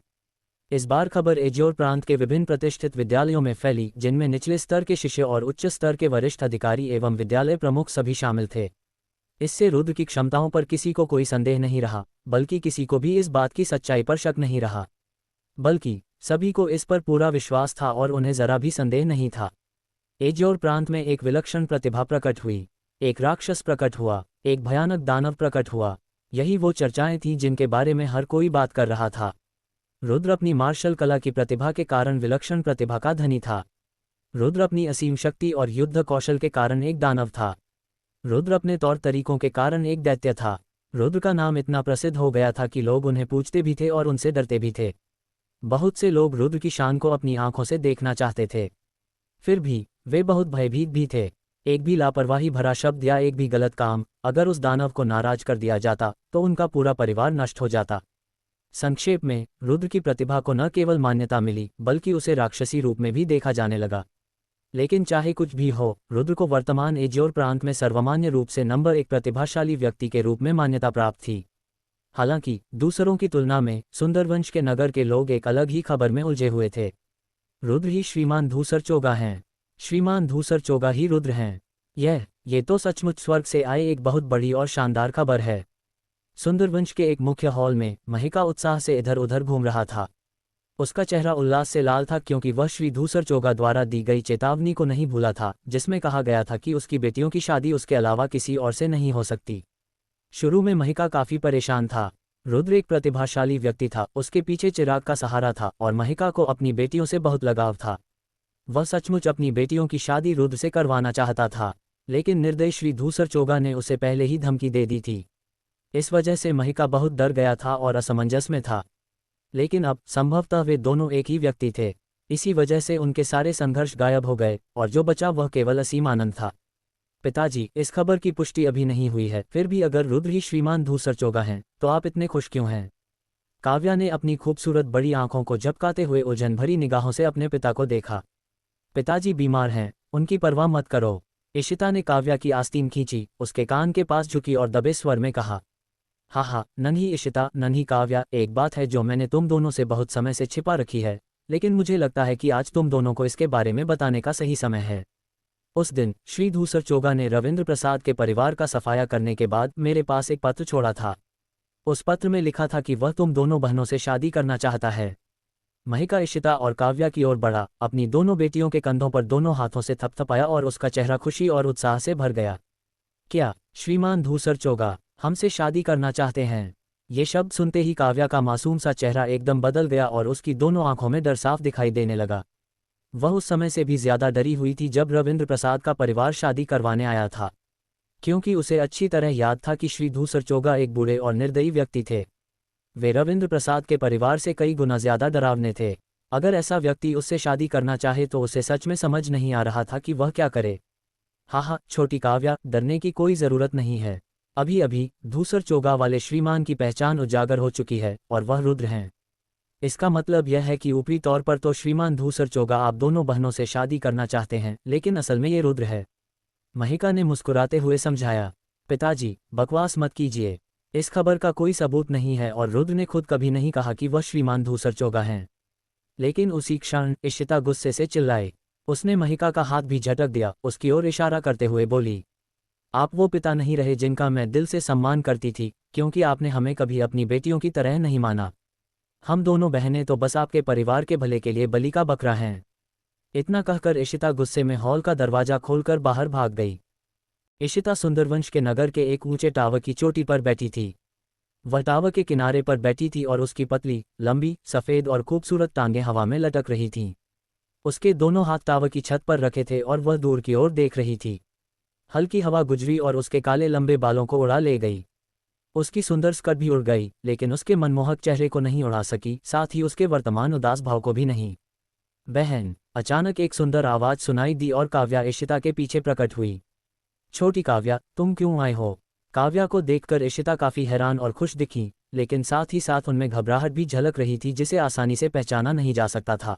इस बार खबर एजियोर प्रांत के विभिन्न प्रतिष्ठित विद्यालयों में फैली, जिनमें निचले स्तर के शिष्य और उच्च स्तर के वरिष्ठ अधिकारी एवं विद्यालय प्रमुख सभी शामिल थे। इससे रुद्र की क्षमताओं पर किसी को कोई संदेह नहीं रहा, बल्कि किसी को भी इस बात की सच्चाई पर शक नहीं रहा, बल्कि सभी को इस पर पूरा विश्वास था और उन्हें जरा भी संदेह नहीं था। एजियोर प्रांत में एक विलक्षण प्रतिभा प्रकट हुई। एक राक्षस प्रकट हुआ, एक भयानक दानव प्रकट हुआ। यही वो चर्चाएं थीं जिनके बारे में हर कोई बात कर रहा था। रुद्र अपनी मार्शल कला की प्रतिभा के कारण विलक्षण प्रतिभा का धनी था। रुद्र अपनी असीम शक्ति और युद्ध कौशल के कारण एक दानव था। रुद्र अपने तौर तरीकों के कारण एक दैत्य था। रुद्र का नाम इतना प्रसिद्ध हो गया था कि लोग उन्हें पूछते भी थे और उनसे डरते भी थे। बहुत से लोग रुद्र की शान को अपनी आंखों से देखना चाहते थे। फिर भी वे बहुत भयभीत भी थे। एक भी लापरवाही भरा शब्द या एक भी गलत काम अगर उस दानव को नाराज कर दिया जाता तो उनका पूरा परिवार नष्ट हो जाता। संक्षेप में, रुद्र की प्रतिभा को न केवल मान्यता मिली, बल्कि उसे राक्षसी रूप में भी देखा जाने लगा। लेकिन चाहे कुछ भी हो, रुद्र को वर्तमान एजियोर प्रांत में सर्वमान्य रूप से नंबर 1 प्रतिभाशाली व्यक्ति के रूप में मान्यता प्राप्त थी। हालांकि दूसरों की तुलना में सुंदरवंश के नगर के लोग एक अलग ही खबर में उलझे हुए थे। रुद्र ही श्रीमान धूसर चोगा हैं। श्रीमान धूसर चोगा ही रुद्र हैं। ये तो सचमुच स्वर्ग से आए एक बहुत बड़ी और शानदार खबर है। सुंदरवंश के एक मुख्य हॉल में महिका उत्साह से इधर उधर घूम रहा था। उसका चेहरा उल्लास से लाल था, क्योंकि वह श्री धूसर चोगा द्वारा दी गई चेतावनी को नहीं भूला था, जिसमें कहा गया था कि उसकी बेटियों की शादी उसके अलावा किसी और से नहीं हो सकती। शुरू में महिका काफी परेशान था। रुद्र एक प्रतिभाशाली व्यक्ति था, उसके पीछे चिराग का सहारा था और महिका को अपनी बेटियों से बहुत लगाव था। वह सचमुच अपनी बेटियों की शादी रुद्र से करवाना चाहता था, लेकिन निर्दयी श्री धूसर चोगा ने उसे पहले ही धमकी दे दी थी। इस वजह से महिका बहुत डर गया था और असमंजस में था। लेकिन अब संभवतः वे दोनों एक ही व्यक्ति थे। इसी वजह से उनके सारे संघर्ष गायब हो गए और जो बचा वह केवल असीम आनंद था। पिताजी, इस खबर की पुष्टि अभी नहीं हुई है, फिर भी अगर रुद्र ही श्रीमान धूसर चोगा हैं तो आप इतने खुश क्यों हैं? काव्या ने अपनी खूबसूरत बड़ी आंखों को झपकाते हुए उलझन भरी निगाहों से अपने पिता को देखा। पिताजी बीमार हैं, उनकी परवाह मत करो। इशिता ने काव्या की आस्तीन खींची, उसके कान के पास झुकी और दबे स्वर में कहा। हाँ, नन्ही इशिता, नन्ही काव्या, एक बात है जो मैंने तुम दोनों से बहुत समय से छिपा रखी है, लेकिन मुझे लगता है कि आज तुम दोनों को इसके बारे में बताने का सही समय है। उस दिन श्री धूसर चोगा ने रविंद्र प्रसाद के परिवार का सफाया करने के बाद मेरे पास एक पत्र छोड़ा था। उस पत्र में लिखा था कि वह तुम दोनों बहनों से शादी करना चाहता है। महिका इशिता और काव्या की ओर बढ़ा, अपनी दोनों बेटियों के कंधों पर दोनों हाथों से थपथपाया और उसका चेहरा खुशी और उत्साह से भर गया। क्या श्रीमान धूसर चोगा हमसे शादी करना चाहते हैं? ये शब्द सुनते ही काव्या का मासूम सा चेहरा एकदम बदल गया और उसकी दोनों आंखों में डर साफ दिखाई देने लगा। वह उस समय से भी ज्यादा डरी हुई थी जब रविंद्र प्रसाद का परिवार शादी करवाने आया था, क्योंकि उसे अच्छी तरह याद था कि श्री धूसर चोगा एक बूढ़े और निर्दयी व्यक्ति थे। वे रविंद्र प्रसाद के परिवार से कई गुना ज्यादा डरावने थे। अगर ऐसा व्यक्ति उससे शादी करना चाहे तो उसे सच में समझ नहीं आ रहा था कि वह क्या करे। हाँ, छोटी काव्या, डरने की कोई ज़रूरत नहीं है। अभी अभी धूसर चोगा वाले श्रीमान की पहचान उजागर हो चुकी है और वह रुद्र हैं। इसका मतलब यह है कि ऊपरी तौर पर तो श्रीमान धूसर चोगा आप दोनों बहनों से शादी करना चाहते हैं, लेकिन असल में ये रुद्र है। महिका ने मुस्कुराते हुए समझाया। पिताजी, बकवास मत कीजिए। इस खबर का कोई सबूत नहीं है और रुद्र ने खुद कभी नहीं कहा कि वह श्रीमान धूसर चोगा हैं। लेकिन उसी क्षण इशिता गुस्से से चिल्लाई। उसने महिका का हाथ भी झटक दिया, उसकी ओर इशारा करते हुए बोली, आप वो पिता नहीं रहे जिनका मैं दिल से सम्मान करती थी, क्योंकि आपने हमें कभी अपनी बेटियों की तरह नहीं माना। हम दोनों बहनें तो बस आपके परिवार के भले के लिए बलि का बकरा हैं। इतना कहकर इशिता गुस्से में हॉल का दरवाजा खोलकर बाहर भाग गई। इशिता सुंदरवंश के नगर के एक ऊंचे टावर की चोटी पर बैठी थी। वह टावर के किनारे पर बैठी थी और उसकी पतली, लंबी, सफ़ेद और खूबसूरत टांगें हवा में लटक रही थीं। उसके दोनों हाथ टावर की छत पर रखे थे और वह दूर की ओर देख रही थी। हल्की हवा गुजरी और उसके काले लंबे बालों को उड़ा ले गई। उसकी सुंदर स्कर्ट भी उड़ गई, लेकिन उसके मनमोहक चेहरे को नहीं उड़ा सकी, साथ ही उसके वर्तमान उदास भाव को भी नहीं। बहन, अचानक एक सुंदर आवाज सुनाई दी और काव्या इशिता के पीछे प्रकट हुई। छोटी काव्या, तुम क्यों आए हो? काव्या को देखकर इशिता काफी हैरान और खुश दिखी, लेकिन साथ ही साथ उनमें घबराहट भी झलक रही थी जिसे आसानी से पहचाना नहीं जा सकता था।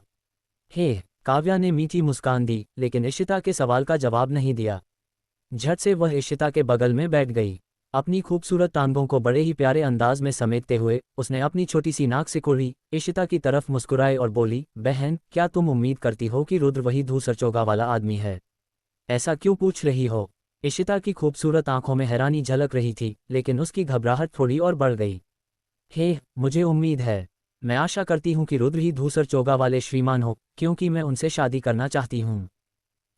हे, काव्या ने मीठी मुस्कान दी, लेकिन इशिता के सवाल का जवाब नहीं दिया। झट से वह इशिता के बगल में बैठ गई। अपनी खूबसूरत टांगों को बड़े ही प्यारे अंदाज में समेटते हुए उसने अपनी छोटी सी नाक सिकुड़ी, इशिता की तरफ मुस्कुराए और बोली, बहन, क्या तुम उम्मीद करती हो कि रुद्र वही धूसर चोगा वाला आदमी है? ऐसा क्यों पूछ रही हो? इशिता की खूबसूरत आंखों में हैरानी झलक रही थी, लेकिन उसकी घबराहट थोड़ी और बढ़ गई। हे, मुझे उम्मीद है। मैं आशा करती हूँ कि रुद्र ही धूसर चोगा वाले श्रीमान हो, क्योंकि मैं उनसे शादी करना चाहती हूँ।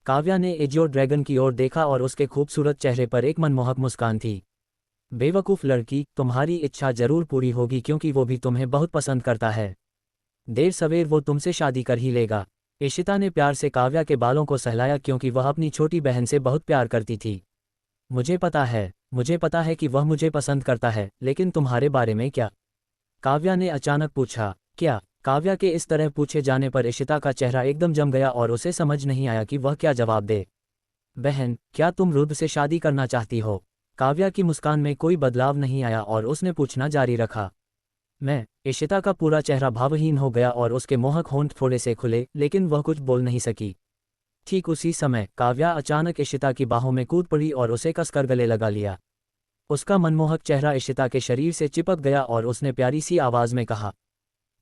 काव्या ने एजियो ड्रैगन की ओर देखा और उसके खूबसूरत चेहरे पर एक मनमोहक मुस्कान थी। बेवकूफ़ लड़की, तुम्हारी इच्छा जरूर पूरी होगी क्योंकि वो भी तुम्हें बहुत पसंद करता है। देर सवेर वो तुमसे शादी कर ही लेगा। इशिता ने प्यार से काव्या के बालों को सहलाया क्योंकि वह अपनी छोटी बहन से बहुत प्यार करती थी। मुझे पता है कि वह मुझे पसंद करता है, लेकिन तुम्हारे बारे में क्या? काव्या ने अचानक पूछा। क्या? काव्या के इस तरह पूछे जाने पर इशिता का चेहरा एकदम जम गया और उसे समझ नहीं आया कि वह क्या जवाब दे। बहन, क्या तुम रुद्र से शादी करना चाहती हो? काव्या की मुस्कान में कोई बदलाव नहीं आया और उसने पूछना जारी रखा। मैं। इशिता का पूरा चेहरा भावहीन हो गया और उसके मोहक होंठ थोड़े से खुले, लेकिन वह कुछ बोल नहीं सकी। ठीक उसी समय काव्या अचानक इशिता की बाहों में कूद पड़ी और उसे कसकर गले लगा लिया। उसका मनमोहक चेहरा इशिता के शरीर से चिपक गया और उसने प्यारी सी आवाज में कहा,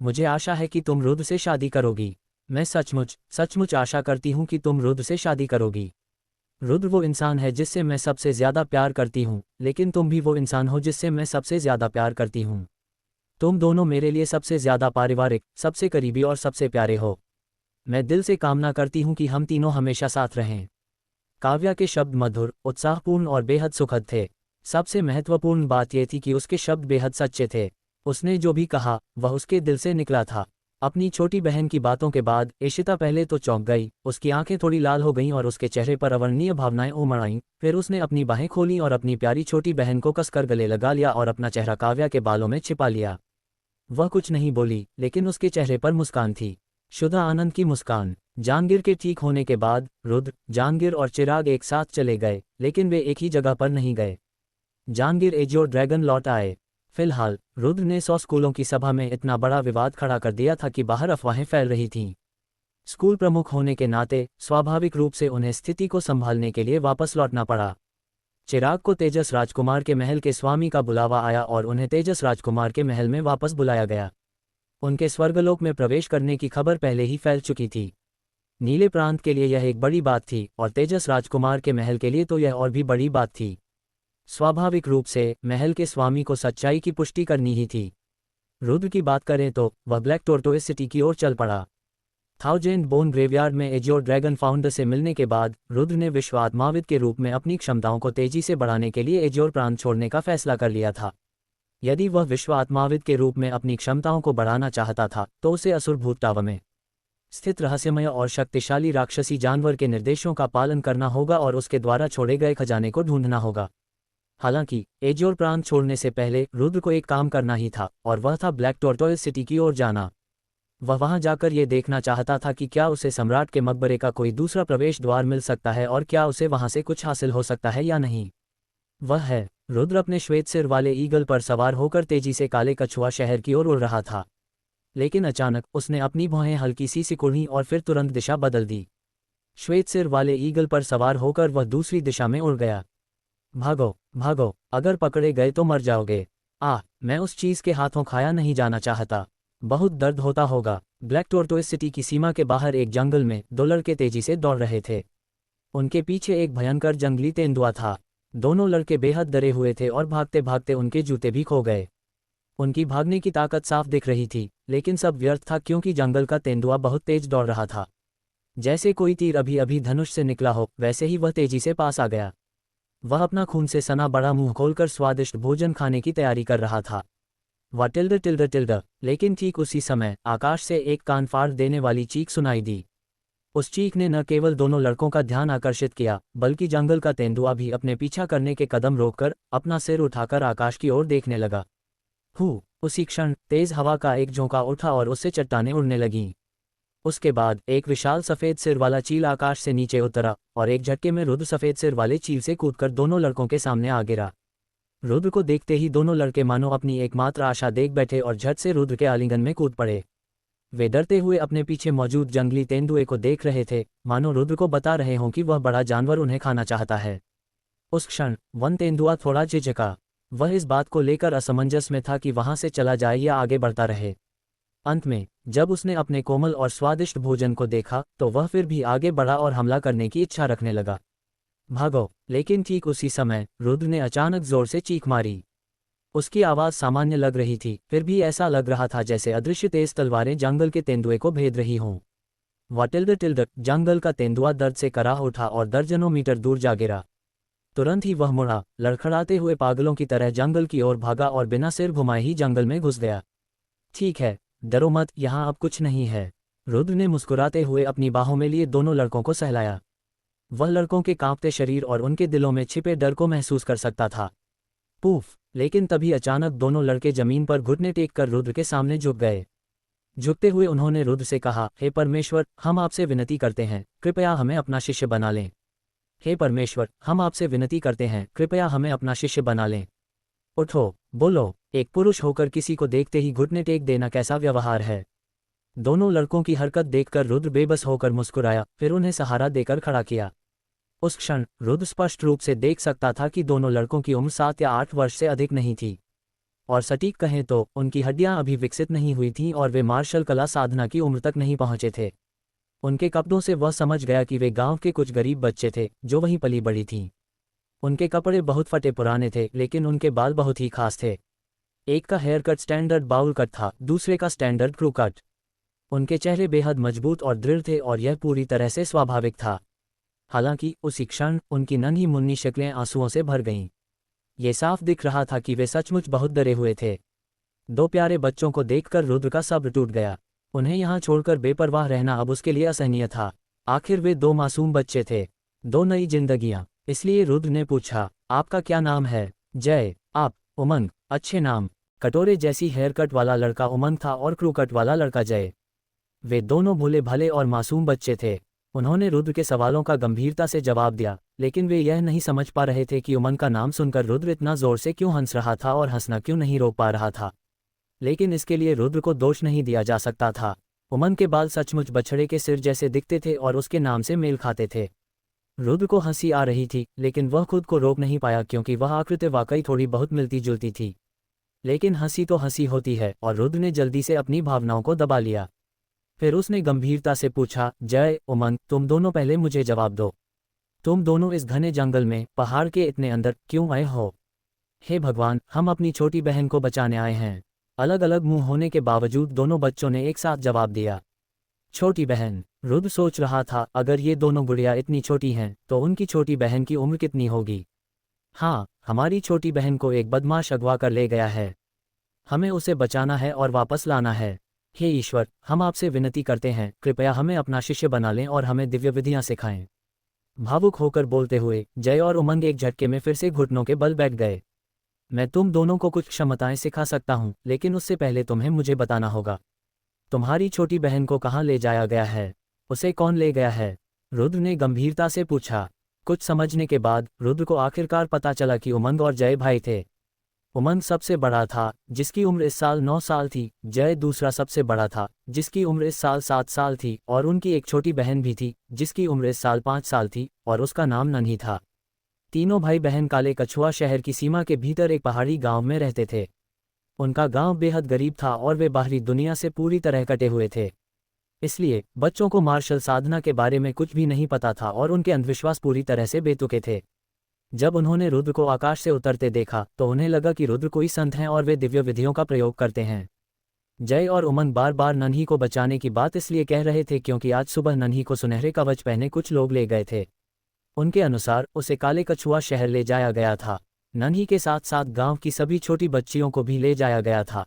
मुझे आशा है कि तुम रुद्र से शादी करोगी। मैं सचमुच आशा करती हूँ कि तुम रुद्र से शादी करोगी। रुद्र वो इंसान है जिससे मैं सबसे ज्यादा प्यार करती हूँ, लेकिन तुम भी वो इंसान हो जिससे मैं सबसे ज्यादा प्यार करती हूँ। तुम दोनों मेरे लिए सबसे ज्यादा पारिवारिक, सबसे करीबी और सबसे प्यारे हो। मैं दिल से कामना करती हूँ कि हम तीनों हमेशा साथ रहें। काव्या के शब्द मधुर, उत्साहपूर्ण और बेहद सुखद थे। सबसे महत्वपूर्ण बात यह थी कि उसके शब्द बेहद सच्चे थे। उसने जो भी कहा वह उसके दिल से निकला था। अपनी छोटी बहन की बातों के बाद इशिता पहले तो चौंक गई, उसकी आंखें थोड़ी लाल हो गईं और उसके चेहरे पर अवर्णनीय भावनाएं उमड़ आईं। फिर उसने अपनी बाहें खोलीं और अपनी प्यारी छोटी बहन को कसकर गले लगा लिया और अपना चेहरा काव्या के बालों में छिपा लिया। वह कुछ नहीं बोली, लेकिन उसके चेहरे पर मुस्कान थी, शुद्ध आनंद की मुस्कान। जहांगीर के ठीक होने के बाद रुद्र, जहांगीर और चिराग एक साथ चले गए, लेकिन वे एक ही जगह पर नहीं गए। जहांगीर एजियो ड्रैगन लौट आए। फिलहाल रुद्र ने 100 स्कूलों की सभा में इतना बड़ा विवाद खड़ा कर दिया था कि बाहर अफवाहें फैल रही थीं। स्कूल प्रमुख होने के नाते स्वाभाविक रूप से उन्हें स्थिति को संभालने के लिए वापस लौटना पड़ा। चिराग को तेजस राजकुमार के महल के स्वामी का बुलावा आया और उन्हें तेजस राजकुमार के महल में वापस बुलाया गया। उनके स्वर्गलोक में प्रवेश करने की खबर पहले ही फैल चुकी थी। नीले प्रांत के लिए यह एक बड़ी बात थी और तेजस राजकुमार के महल के लिए तो यह और भी बड़ी बात थी। स्वाभाविक रूप से महल के स्वामी को सच्चाई की पुष्टि करनी ही थी। रुद्र की बात करें तो वह ब्लैक टोरटोइस सिटी की ओर चल पड़ा। थाउजेंड बोन ग्रेवयार्ड में एजियो ड्रैगन फाउंडर से मिलने के बाद रुद्र ने विश्व आत्माविद के रूप में अपनी क्षमताओं को तेजी से बढ़ाने के लिए एजियोर प्रांत छोड़ने का फैसला कर लिया था। यदि वह विश्व आत्माविद के रूप में अपनी क्षमताओं को बढ़ाना चाहता था तो उसे असुरभूत टावर में स्थित रहस्यमय और शक्तिशाली राक्षसी जानवर के निर्देशों का पालन करना होगा और उसके द्वारा छोड़े गए खजाने को ढूंढना होगा। हालांकि एजियोर प्रांत छोड़ने से पहले रुद्र को एक काम करना ही था और वह था ब्लैक टोरटोइस सिटी की ओर जाना। वह वहां जाकर ये देखना चाहता था कि क्या उसे सम्राट के मकबरे का कोई दूसरा प्रवेश द्वार मिल सकता है और क्या उसे वहां से कुछ हासिल हो सकता है या नहीं। वह है, रुद्र अपने श्वेत सिर वाले ईगल पर सवार होकर तेजी से काले कछुआ शहर की ओर उड़ रहा था। लेकिन अचानक उसने अपनी भौहें हल्की सी सिकुड़ी और फिर तुरंत दिशा बदल दी। श्वेत सिर वाले ईगल पर सवार होकर वह दूसरी दिशा में उड़ गया। भागो भागो, अगर पकड़े गए तो मर जाओगे। मैं उस चीज के हाथों खाया नहीं जाना चाहता। बहुत दर्द होता होगा। ब्लैक टोर्टोइस सिटी की सीमा के बाहर एक जंगल में दो लड़के तेजी से दौड़ रहे थे। उनके पीछे एक भयंकर जंगली तेंदुआ था। दोनों लड़के बेहद डरे हुए थे और भागते भागते उनके जूते भी खो गए। उनकी भागने की ताकत साफ दिख रही थी, लेकिन सब व्यर्थ था क्योंकि जंगल का तेंदुआ बहुत तेज दौड़ रहा था। जैसे कोई तीर अभी अभी धनुष से निकला हो, वैसे ही वह तेजी से पास आ गया। वह अपना खून से सना बड़ा मुंह खोलकर स्वादिष्ट भोजन खाने की तैयारी कर रहा था। वह टिल्ड टिल्ड टिल्ड, लेकिन ठीक उसी समय आकाश से एक कान फाड़ देने वाली चीख सुनाई दी। उस चीख ने न केवल दोनों लड़कों का ध्यान आकर्षित किया, बल्कि जंगल का तेंदुआ भी अपने पीछा करने के कदम रोककर अपना सिर उठाकर आकाश की ओर देखने लगा। उसी क्षण तेज हवा का एक झोंका उठा और उससे चट्टानें उड़ने लगीं। उसके बाद एक विशाल सफेद सिर वाला चील आकाश से नीचे उतरा और एक झटके में रुद्र सफेद सिर वाले चील से कूदकर दोनों लड़कों के सामने आ गिरा। रुद्र को देखते ही दोनों लड़के मानो अपनी एकमात्र आशा देख बैठे और झट से रुद्र के आलिंगन में कूद पड़े। वे डरते हुए अपने पीछे मौजूद जंगली तेंदुए को देख रहे थे, मानो रुद्र को बता रहे हों कि वह बड़ा जानवर उन्हें खाना चाहता है। उस क्षण वन तेंदुआ थोड़ा झिझका। वह इस बात को लेकर असमंजस में था कि वहां से चला जाए या आगे बढ़ता रहे। अंत में जब उसने अपने कोमल और स्वादिष्ट भोजन को देखा तो वह फिर भी आगे बढ़ा और हमला करने की इच्छा रखने लगा। भागो! लेकिन ठीक उसी समय रुद्र ने अचानक जोर से चीख मारी। उसकी आवाज सामान्य लग रही थी, फिर भी ऐसा लग रहा था जैसे अदृश्य तेज तलवारें जंगल के तेंदुए को भेद रही हों। वह टिल्ड टिल्ड, जंगल का तेंदुआ दर्द से कराह उठा और दर्जनों मीटर दूर जा गिरा। तुरंत ही वह मुड़ा, लड़खड़ाते हुए पागलों की तरह जंगल की ओर भागा और बिना सिर घुमाए ही जंगल में घुस गया। ठीक है, डरो मत, यहाँ अब कुछ नहीं है। रुद्र ने मुस्कुराते हुए अपनी बाहों में लिए दोनों लड़कों को सहलाया। वह लड़कों के कांपते शरीर और उनके दिलों में छिपे डर को महसूस कर सकता था। पूफ! लेकिन तभी अचानक दोनों लड़के जमीन पर घुटने टेक कर रुद्र के सामने झुक गए। झुकते हुए उन्होंने रुद्र से कहा, हे परमेश्वर, हम आपसे विनती करते हैं, कृपया हमें अपना शिष्य बना लें। हे परमेश्वर, हम आपसे विनती करते हैं, कृपया हमें अपना शिष्य बना लें। उठो, बोलो। एक पुरुष होकर किसी को देखते ही घुटने टेक देना कैसा व्यवहार है। दोनों लड़कों की हरकत देखकर रुद्र बेबस होकर मुस्कुराया, फिर उन्हें सहारा देकर खड़ा किया। उस क्षण रुद्र स्पष्ट रूप से देख सकता था कि दोनों लड़कों की उम्र 7 या 8 वर्ष से अधिक नहीं थी, और सटीक कहें तो उनकी हड्डियां अभी विकसित नहीं हुई थीं और वे मार्शल कला साधना की उम्र तक नहीं पहुंचे थे। उनके कपड़ों से वह समझ गया कि वे गांव के कुछ गरीब बच्चे थे जो वहीं पली बड़ी थीं। उनके कपड़े बहुत फटे पुराने थे, लेकिन उनके बाल बहुत ही खास थे। एक का hair cut standard bowl cut था, दूसरे का स्टैंडर्ड क्रू कट। उनके चेहरे बेहद मजबूत और दृढ़ थे और यह पूरी तरह से स्वाभाविक था। हालांकि उसी क्षण उनकी नन्ही मुन्नी शक्लें आंसुओं से भर गईं। ये साफ दिख रहा था कि वे सचमुच बहुत डरे हुए थे। दो प्यारे बच्चों को देखकर रुद्र का सब्र टूट गया। उन्हें यहाँ छोड़कर बेपरवाह रहना अब उसके लिए असहनीय था। आखिर वे दो मासूम बच्चे थे, दो नई जिंदगियां। इसलिए रुद्र ने पूछा, आपका क्या नाम है? जय। आप? उमंग। अच्छे नाम। कटोरे जैसी हेयर कट वाला लड़का उमंग था और क्रू कट वाला लड़का जय। वे दोनों भोले भले और मासूम बच्चे थे। उन्होंने रुद्र के सवालों का गंभीरता से जवाब दिया, लेकिन वे यह नहीं समझ पा रहे थे कि उमंग का नाम सुनकर रुद्र इतना जोर से क्यों हंस रहा था और हंसना क्यों नहीं रोक पा रहा था। लेकिन इसके लिए रुद्र को दोष नहीं दिया जा सकता था। उमंग के बाल सचमुच बछड़े के सिर जैसे दिखते थे और उसके नाम से मेल खाते थे। रुद्र को हंसी आ रही थी, लेकिन वह खुद को रोक नहीं पाया क्योंकि वह आकृति वाकई थोड़ी बहुत मिलती जुलती थी। लेकिन हंसी तो हंसी होती है, और रुद्र ने जल्दी से अपनी भावनाओं को दबा लिया। फिर उसने गंभीरता से पूछा, जय, उमंग, तुम दोनों पहले मुझे जवाब दो। तुम दोनों इस घने जंगल में पहाड़ के इतने अंदर क्यों आए हो? हे भगवान, हम अपनी छोटी बहन को बचाने आए हैं। अलग अलग मुंह होने के बावजूद दोनों बच्चों ने एक साथ जवाब दिया। छोटी बहन। रुद्र सोच रहा था, अगर ये दोनों गुड़िया इतनी छोटी हैं तो उनकी छोटी बहन की उम्र कितनी होगी। हाँ, हमारी छोटी बहन को एक बदमाश अगवा कर ले गया है। हमें उसे बचाना है और वापस लाना है। हे ईश्वर, हम आपसे विनती करते हैं, कृपया हमें अपना शिष्य बना लें और हमें दिव्य विधियां सिखाएं। भावुक होकर बोलते हुए जय और उमंग एक झटके में फिर से घुटनों के बल बैठ गए। मैं तुम दोनों को कुछ क्षमताएं सिखा सकता हूं, लेकिन उससे पहले तुम्हें मुझे बताना होगा। तुम्हारी छोटी बहन को कहाँ ले जाया गया है? उसे कौन ले गया है? रुद्र ने गंभीरता से पूछा। कुछ समझने के बाद रुद्र को आखिरकार पता चला कि उमंग और जय भाई थे। उमंग सबसे बड़ा था, जिसकी उम्र इस साल 9 साल थी। जय दूसरा सबसे बड़ा था, जिसकी उम्र इस साल 7 साल थी, और उनकी एक छोटी बहन भी थी, जिसकी उम्र इस साल 5 साल थी, और उसका नाम नन्ही था। तीनों भाई बहन काले कछुआ शहर की सीमा के भीतर एक पहाड़ी गांव में रहते थे। उनका गांव बेहद गरीब था और वे बाहरी दुनिया से पूरी तरह कटे हुए थे। इसलिए बच्चों को मार्शल साधना के बारे में कुछ भी नहीं पता था और उनके अंधविश्वास पूरी तरह से बेतुके थे। जब उन्होंने रुद्र को आकाश से उतरते देखा तो उन्हें लगा कि रुद्र कोई संत हैं और वे दिव्य विधियों का प्रयोग करते हैं। जय और उमंग बार बार नन्ही को बचाने की बात इसलिए कह रहे थे क्योंकि आज सुबह नन्ही को सुनहरे कवच पहने कुछ लोग ले गए थे। उनके अनुसार उसे काले कछुआ शहर ले जाया गया था। नन्ही के साथ साथ गांव की सभी छोटी बच्चियों को भी ले जाया गया था।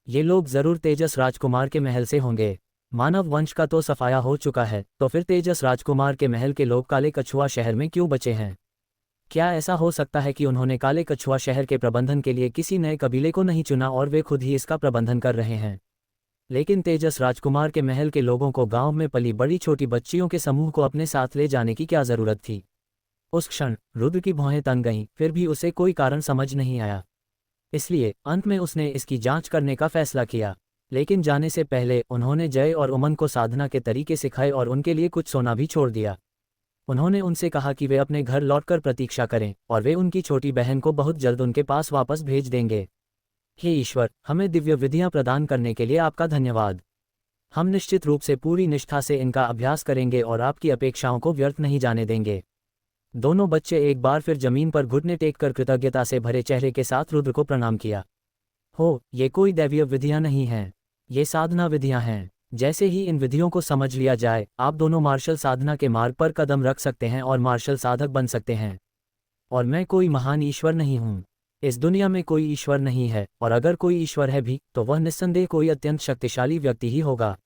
ये लोग जरूर तेजस राजकुमार के महल से होंगे। मानव वंश का तो सफाया हो चुका है, तो फिर तेजस राजकुमार के महल के लोग काले कछुआ शहर में क्यों बचे हैं? क्या ऐसा हो सकता है कि उन्होंने काले कछुआ शहर के प्रबंधन के लिए किसी नए कबीले को नहीं चुना और वे खुद ही इसका प्रबंधन कर रहे हैं? लेकिन तेजस राजकुमार के महल के लोगों को गांव में पली बड़ी छोटी बच्चियों के समूह को अपने साथ ले जाने की क्या जरूरत थी? उस क्षण रुद्र की भौहें तन गईं, फिर भी उसे कोई कारण समझ नहीं आया। इसलिए अंत में उसने इसकी जांच करने का फैसला किया। लेकिन जाने से पहले उन्होंने जय और उमंग को साधना के तरीके सिखाए और उनके लिए कुछ सोना भी छोड़ दिया। उन्होंने उनसे कहा कि वे अपने घर लौटकर प्रतीक्षा करें और वे उनकी छोटी बहन को बहुत जल्द उनके पास वापस भेज देंगे। हे ईश्वर, हमें दिव्य विधियां प्रदान करने के लिए आपका धन्यवाद। हम निश्चित रूप से पूरी निष्ठा से इनका अभ्यास करेंगे और आपकी अपेक्षाओं को व्यर्थ नहीं जाने देंगे। दोनों बच्चे एक बार फिर जमीन पर घुटने टेककर कृतज्ञता से भरे चेहरे के साथ रुद्र को प्रणाम किया। हो, ये कोई दैवीय विधियां नहीं हैं, ये साधना विधियां हैं। जैसे ही इन विधियों को समझ लिया जाए, आप दोनों मार्शल साधना के मार्ग पर कदम रख सकते हैं और मार्शल साधक बन सकते हैं। और मैं कोई महान ईश्वर नहीं हूँ। इस दुनिया में कोई ईश्वर नहीं है, और अगर कोई ईश्वर है भी तो वह निस्संदेह कोई अत्यंत शक्तिशाली व्यक्ति ही होगा।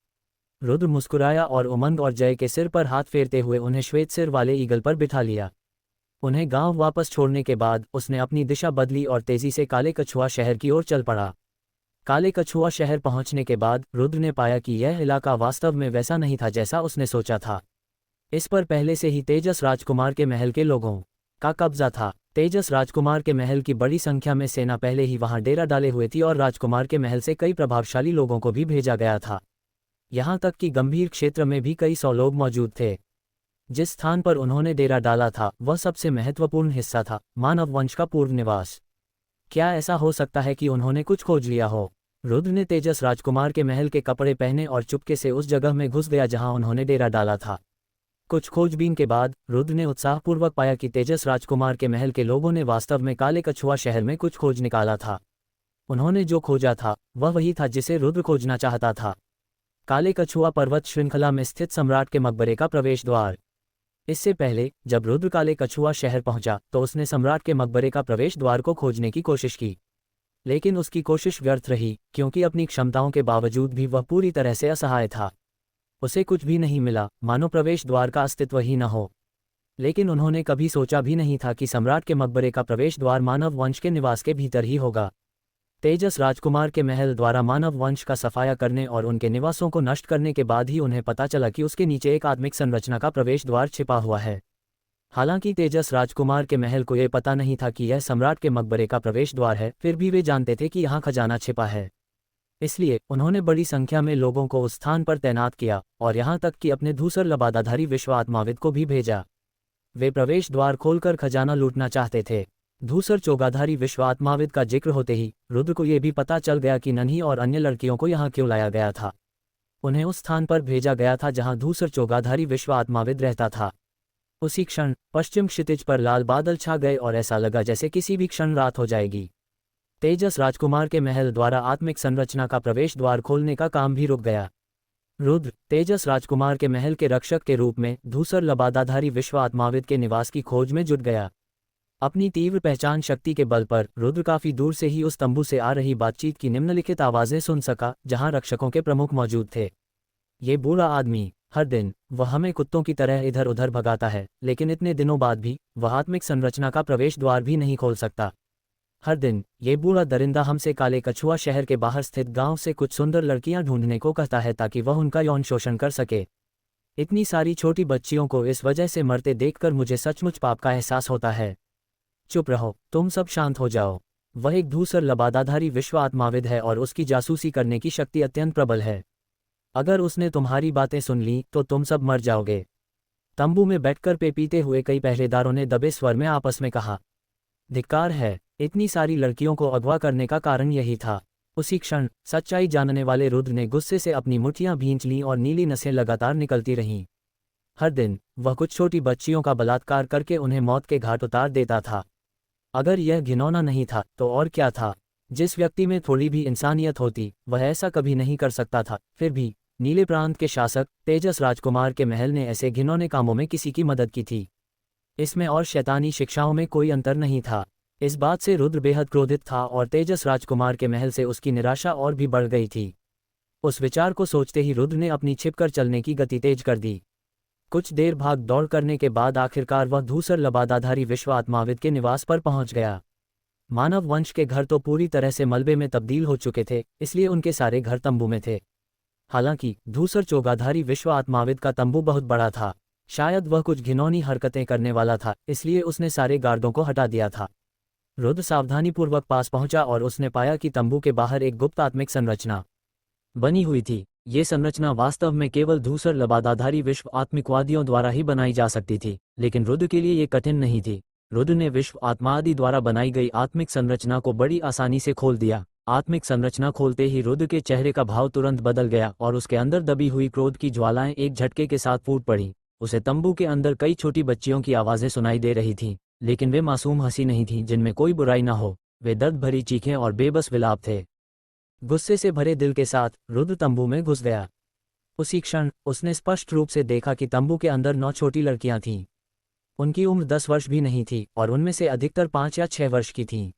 रुद्र मुस्कुराया और उमंग और जय के सिर पर हाथ फेरते हुए उन्हें श्वेत सिर वाले ईगल पर बिठा लिया। उन्हें गांव वापस छोड़ने के बाद उसने अपनी दिशा बदली और तेजी से काले कछुआ शहर की ओर चल पड़ा। काले कछुआ शहर पहुंचने के बाद रुद्र ने पाया कि यह इलाका वास्तव में वैसा नहीं था जैसा उसने सोचा था। इस पर पहले से ही तेजस राजकुमार के महल के लोगों का कब्जा था। तेजस राजकुमार के महल की बड़ी संख्या में सेना पहले ही वहां डेरा डाले हुए थी और राजकुमार के महल से कई प्रभावशाली लोगों को भी भेजा गया था। यहाँ तक कि गंभीर क्षेत्र में भी कई 100 लोग मौजूद थे। जिस स्थान पर उन्होंने डेरा डाला था वह सबसे महत्वपूर्ण हिस्सा था, मानव वंश का पूर्व निवास। क्या ऐसा हो सकता है कि उन्होंने कुछ खोज लिया हो? रुद्र ने तेजस राजकुमार के महल के कपड़े पहने और चुपके से उस जगह में घुस गया जहां उन्होंने डेरा डाला था। कुछ खोजबीन के बाद रुद्र ने उत्साहपूर्वक पाया कि तेजस राजकुमार के महल के लोगों ने वास्तव में काले कछुआ शहर में कुछ खोज निकाला था। उन्होंने जो खोजा था वह वही था जिसे रुद्र खोजना चाहता था। काले कछुआ पर्वत श्रृंखला में स्थित सम्राट के मकबरे का प्रवेश द्वार। इससे पहले जब रुद्र काले कछुआ शहर पहुंचा तो उसने सम्राट के मकबरे का प्रवेश द्वार को खोजने की कोशिश की। लेकिन उसकी कोशिश व्यर्थ रही, क्योंकि अपनी क्षमताओं के बावजूद भी वह पूरी तरह से असहाय था। उसे कुछ भी नहीं मिला, मानो प्रवेश द्वार का अस्तित्व ही न हो। लेकिन उन्होंने कभी सोचा भी नहीं था कि सम्राट के मकबरे का प्रवेश द्वार मानव वंश के निवास के भीतर ही होगा। तेजस राजकुमार के महल द्वारा मानव वंश का सफाया करने और उनके निवासों को नष्ट करने के बाद ही उन्हें पता चला कि उसके नीचे एक आत्मिक संरचना का प्रवेश द्वार छिपा हुआ है। हालांकि तेजस राजकुमार के महल को यह पता नहीं था कि यह सम्राट के मकबरे का प्रवेश द्वार है, फिर भी वे जानते थे कि यहाँ खजाना छिपा है। इसलिए उन्होंने बड़ी संख्या में लोगों को उस स्थान पर तैनात किया और यहाँ तक कि अपने धूसर लबादाधारी विश्व आत्माविद को भी भेजा। वे प्रवेश द्वार खोलकर खजाना लूटना चाहते थे। धूसर चोगाधारी विश्व आत्माविद का जिक्र होते ही रुद्र को यह भी पता चल गया कि नन्ही और अन्य लड़कियों को यहाँ क्यों लाया गया था। उन्हें उस स्थान पर भेजा गया था जहाँ धूसर चोगाधारी विश्व आत्माविद रहता था। उसी क्षण पश्चिम क्षितिज पर लाल बादल छा गए और ऐसा लगा जैसे किसी भी क्षण रात हो जाएगी। तेजस राजकुमार के महल द्वारा आत्मिक संरचना का प्रवेश द्वार खोलने का काम भी रुक गया। रुद्र तेजस राजकुमार के महल के रक्षक के रूप में धूसर लबादाधारी विश्व आत्माविद के निवास की खोज में जुट गया। अपनी तीव्र पहचान शक्ति के बल पर रुद्र काफी दूर से ही उस तंबू से आ रही बातचीत की निम्नलिखित आवाजें सुन सका जहां रक्षकों के प्रमुख मौजूद थे। ये बूढ़ा आदमी हर दिन वह हमें कुत्तों की तरह इधर उधर भगाता है, लेकिन इतने दिनों बाद भी वह आत्मिक संरचना का प्रवेश द्वार भी नहीं खोल सकता। हर दिन ये बूढ़ा दरिंदा हमसे काले कछुआ शहर के बाहर स्थित गांव से कुछ सुंदर लड़कियां ढूंढने को कहता है ताकि वह उनका यौन शोषण कर सके। इतनी सारी छोटी बच्चियों को इस वजह से मरते देखकर मुझे सचमुच पाप का एहसास होता है। चुप रहो, तुम सब शांत हो जाओ। वह एक धूसर लबादाधारी विश्व आत्माविद है और उसकी जासूसी करने की शक्ति अत्यंत प्रबल है। अगर उसने तुम्हारी बातें सुन ली तो तुम सब मर जाओगे। तंबू में बैठकर पे पीते हुए कई पहरेदारों ने दबे स्वर में आपस में कहा। धिक्कार है, इतनी सारी लड़कियों को अगवा करने का कारण यही था। उसी क्षण सच्चाई जानने वाले रुद्र ने गुस्से से अपनी मुट्ठियां भींच लीं और नीली नसें लगातार निकलती रहीं। हर दिन वह कुछ छोटी बच्चियों का बलात्कार करके उन्हें मौत के घाट उतार देता था। अगर यह घिनौना नहीं था तो और क्या था? जिस व्यक्ति में थोड़ी भी इंसानियत होती वह ऐसा कभी नहीं कर सकता था। फिर भी नीले प्रांत के शासक तेजस राजकुमार के महल ने ऐसे घिनौने कामों में किसी की मदद की थी? इसमें और शैतानी शिक्षाओं में कोई अंतर नहीं था। इस बात से रुद्र बेहद क्रोधित था और तेजस राजकुमार के महल से उसकी निराशा और भी बढ़ गई थी। उस विचार को सोचते ही रुद्र ने अपनी छिपकर चलने की गति तेज कर दी। कुछ देर भाग दौड़ करने के बाद आखिरकार वह धूसर लबादाधारी विश्व आत्माविद के निवास पर पहुंच गया। मानव वंश के घर तो पूरी तरह से मलबे में तब्दील हो चुके थे, इसलिए उनके सारे घर तंबू में थे। हालांकि धूसर चोगाधारी विश्व आत्माविद का तंबू बहुत बड़ा था। शायद वह कुछ घिनौनी हरकतें करने वाला था, इसलिए उसने सारे गार्डों को हटा दिया था। रुद्र सावधानीपूर्वक पास पहुंचा और उसने पाया कि तंबू के बाहर एक गुप्त आत्मिक संरचना बनी हुई थी। ये संरचना वास्तव में केवल धूसर लबादाधारी विश्व आत्मिकवादियों द्वारा ही बनाई जा सकती थी, लेकिन रुद्र के लिए ये कठिन नहीं थी। रुद्र ने विश्व आत्मादि द्वारा बनाई गई आत्मिक संरचना को बड़ी आसानी से खोल दिया। आत्मिक संरचना खोलते ही रुद्र के चेहरे का भाव तुरंत बदल गया और उसके अंदर दबी हुई क्रोध की ज्वालाएं एक झटके के साथ फूट पड़ी। उसे तंबू के अंदर कई छोटी बच्चियों की आवाजें सुनाई दे रही थीं, लेकिन वे मासूम हंसी नहीं थीं जिनमें कोई बुराई न हो। वे दर्द भरी चीखें और बेबस विलाप थे। गुस्से से भरे दिल के साथ रुद्र तंबू में घुस गया। उसी क्षण उसने स्पष्ट रूप से देखा कि तंबू के अंदर 9 छोटी लड़कियां थीं। उनकी उम्र 10 वर्ष भी नहीं थी और उनमें से अधिकतर 5 या 6 वर्ष की थीं।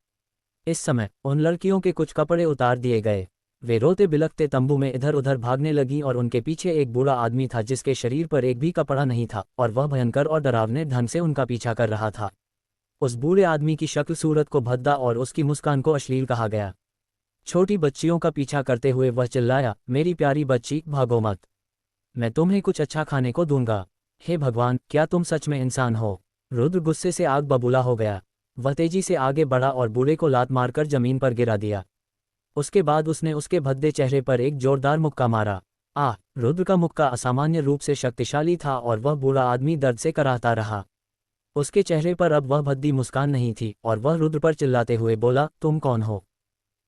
इस समय उन लड़कियों के कुछ कपड़े उतार दिए गए। वे रोते बिलखते तंबू में इधर उधर भागने लगीं और उनके पीछे एक बूढ़ा आदमी था जिसके शरीर पर एक भी कपड़ा नहीं था और वह भयंकर और डरावने ढंग से उनका पीछा कर रहा था। उस बूढ़े आदमी की शक्ल सूरत को भद्दा और उसकी मुस्कान को अश्लील कहा गया। छोटी बच्चियों का पीछा करते हुए वह चिल्लाया, मेरी प्यारी बच्ची, भागो मत, मैं तुम्हें कुछ अच्छा खाने को दूंगा। हे भगवान, क्या तुम सच में इंसान हो? रुद्र गुस्से से आग बबूला हो गया। वह तेजी से आगे बढ़ा और बूढ़े को लात मारकर जमीन पर गिरा दिया। उसके बाद उसने उसके भद्दे चेहरे पर एक जोरदार मुक्का मारा। रुद्र का मुक्का असामान्य रूप से शक्तिशाली था और वह बूढ़ा आदमी दर्द से कराहता रहा। उसके चेहरे पर अब वह भद्दी मुस्कान नहीं थी और वह रुद्र पर चिल्लाते हुए बोला, तुम कौन हो?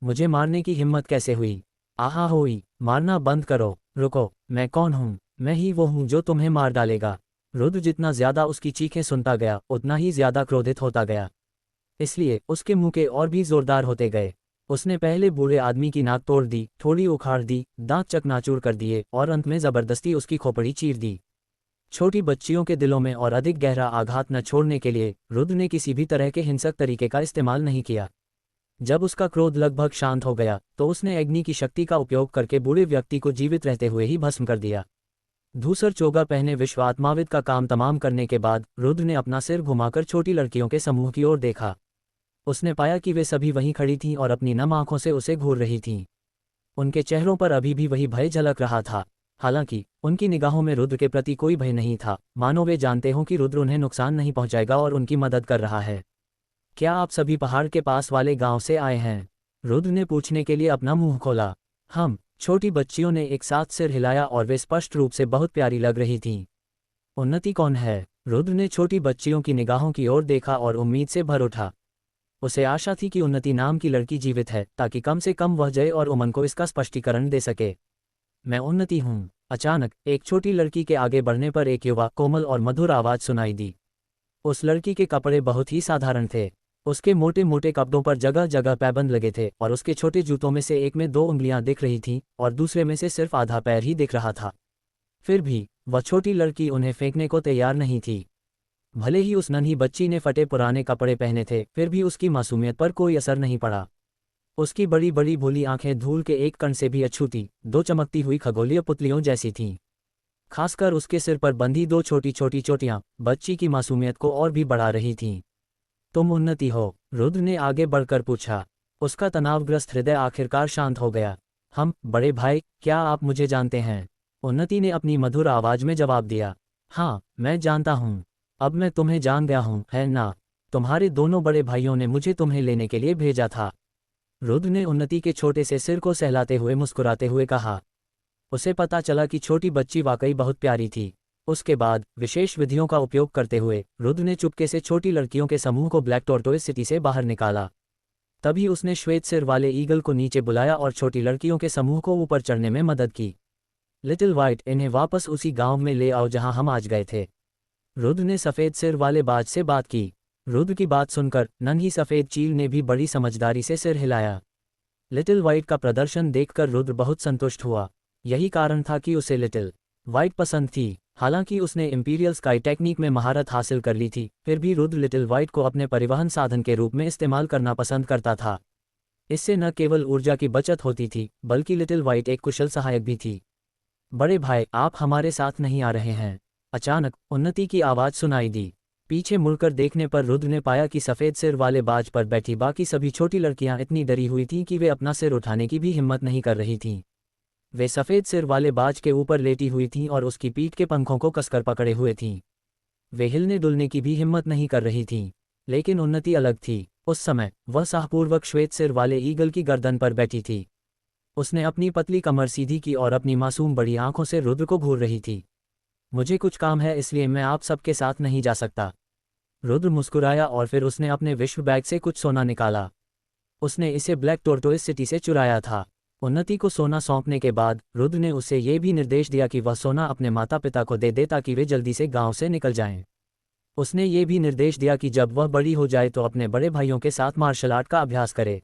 मुझे मारने की हिम्मत कैसे हुई? आहा होई, मारना बंद करो। रुको, मैं कौन हूँ? मैं ही वो हूँ जो तुम्हें मार डालेगा। रुद्र जितना ज्यादा उसकी चीखें सुनता गया उतना ही ज्यादा क्रोधित होता गया, इसलिए उसके मुंह के और भी जोरदार होते गए। उसने पहले बूढ़े आदमी की नाक तोड़ दी, थोड़ी उखाड़ दी, दांत चकनाचूर कर दिए और अंत में जबरदस्ती उसकी खोपड़ी चीर दी। छोटी बच्चियों के दिलों में और अधिक गहरा आघात न छोड़ने के लिए रुद्र ने किसी भी तरह के हिंसक तरीके का इस्तेमाल नहीं किया। जब उसका क्रोध लगभग शांत हो गया तो उसने अग्नि की शक्ति का उपयोग करके बूढ़े व्यक्ति को जीवित रहते हुए ही भस्म कर दिया। धूसर चोगा पहने विश्व आत्माविद का काम तमाम करने के बाद रुद्र ने अपना सिर घुमाकर छोटी लड़कियों के समूह की ओर देखा। उसने पाया कि वे सभी वहीं खड़ी थीं और अपनी नम आंखों से उसे घूर रही थीं। उनके चेहरों पर अभी भी वही भय झलक रहा था। हालांकि उनकी निगाहों में रुद्र के प्रति कोई भय नहीं था, मानो वे जानते हों कि रुद्र उन्हें नुकसान नहीं पहुंचाएगा और उनकी मदद कर रहा है। क्या आप सभी पहाड़ के पास वाले गांव से आए हैं? रुद्र ने पूछने के लिए अपना मुंह खोला। हम, छोटी बच्चियों ने एक साथ सिर हिलाया और वे स्पष्ट रूप से बहुत प्यारी लग रही थीं। उन्नति कौन है? रुद्र ने छोटी बच्चियों की निगाहों की ओर देखा और उम्मीद से भर उठा। उसे आशा थी कि उन्नति नाम की लड़की जीवित है ताकि कम से कम वह जय और उमन को इसका स्पष्टीकरण दे सके। मैं उन्नति हूँ। अचानक एक छोटी लड़की के आगे बढ़ने पर एक युवा कोमल और मधुर आवाज सुनाई दी। उस लड़की के कपड़े बहुत ही साधारण थे। उसके मोटे मोटे कपड़ों पर जगह जगह पैबंद लगे थे और उसके छोटे जूतों में से एक में 2 उंगलियां दिख रही थीं और दूसरे में से सिर्फ आधा पैर ही दिख रहा था। फिर भी वह छोटी लड़की उन्हें फेंकने को तैयार नहीं थी। भले ही उस नन्ही बच्ची ने फटे पुराने कपड़े पहने थे, फिर भी उसकी मासूमियत पर कोई असर नहीं पड़ा। उसकी बड़ी बड़ी भोली आंखें धूल के एक कण से भी अछूती 2 चमकती हुई खगोलीय पुतलियों जैसी थीं। खासकर उसके सिर पर बंधी 2 छोटी छोटी चोटियां बच्ची की मासूमियत को और भी बढ़ा रही थीं। तुम उन्नति हो, रुद्र ने आगे बढ़कर पूछा। उसका तनावग्रस्त हृदय आखिरकार शांत हो गया। हम, बड़े भाई, क्या आप मुझे जानते हैं? उन्नति ने अपनी मधुर आवाज में जवाब दिया। हाँ, मैं जानता हूँ। अब मैं तुम्हें जान गया हूँ, है ना? तुम्हारे दोनों बड़े भाइयों ने मुझे तुम्हें लेने के लिए भेजा था। रुद्र ने उन्नति के छोटे से सिर को सहलाते हुए मुस्कुराते हुए कहा। उसे पता चला कि छोटी बच्ची वाकई बहुत प्यारी थी। उसके बाद विशेष विधियों का उपयोग करते हुए रुद्र ने चुपके से छोटी लड़कियों के समूह को ब्लैक टॉर्टोइस सिटी से बाहर निकाला। तभी उसने श्वेत सिर वाले ईगल को नीचे बुलाया और छोटी लड़कियों के समूह को ऊपर चढ़ने में मदद की। लिटिल व्हाइट, इन्हें वापस उसी गांव में ले आओ जहां हम आज गए थे। रुद्र ने सफ़ेद सिर वाले बाज से बात की। रुद्र की बात सुनकर नन्ही सफ़ेद चील ने भी बड़ी समझदारी से सिर हिलाया। लिटिल व्हाइट का प्रदर्शन देखकर रुद्र बहुत संतुष्ट हुआ। यही कारण था कि उसे लिटिल व्हाइट पसंद थी। हालांकि उसने इंपीरियल स्काई टेक्निक में महारत हासिल कर ली थी, फिर भी रुद्र लिटिल व्हाइट को अपने परिवहन साधन के रूप में इस्तेमाल करना पसंद करता था। इससे न केवल ऊर्जा की बचत होती थी, बल्कि लिटिल व्हाइट एक कुशल सहायक भी थी। बड़े भाई, आप हमारे साथ नहीं आ रहे हैं? अचानक उन्नति की आवाज़ सुनाई दी। पीछे मुड़कर देखने पर रुद्र ने पाया कि सफ़ेद सिर वाले बाज पर बैठी बाकी सभी छोटी लड़कियां इतनी डरी हुई थीं कि वे अपना सिर उठाने की भी हिम्मत नहीं कर रही थीं। वे सफ़ेद सिर वाले बाज के ऊपर लेटी हुई थीं और उसकी पीठ के पंखों को कसकर पकड़े हुए थीं। वे हिलने डुलने की भी हिम्मत नहीं कर रही थीं। लेकिन उन्नति अलग थी। उस समय वह साहपूर्वक श्वेत सिर वाले ईगल की गर्दन पर बैठी थी। उसने अपनी पतली कमर सीधी की और अपनी मासूम बड़ी आंखों से रुद्र को घूर रही थी। मुझे कुछ काम है, इसलिए मैं आप सबके साथ नहीं जा सकता। रुद्र मुस्कुराया और फिर उसने अपने विश्व बैग से कुछ सोना निकाला। उसने इसे ब्लैक टॉर्टोइस सिटी से चुराया था। उन्नति को सोना सौंपने के बाद रुद्र ने उसे ये भी निर्देश दिया कि वह सोना अपने माता पिता को दे दे ताकि वे जल्दी से गांव से निकल जाएं। उसने ये भी निर्देश दिया कि जब वह बड़ी हो जाए तो अपने बड़े भाइयों के साथ मार्शल आर्ट का अभ्यास करे।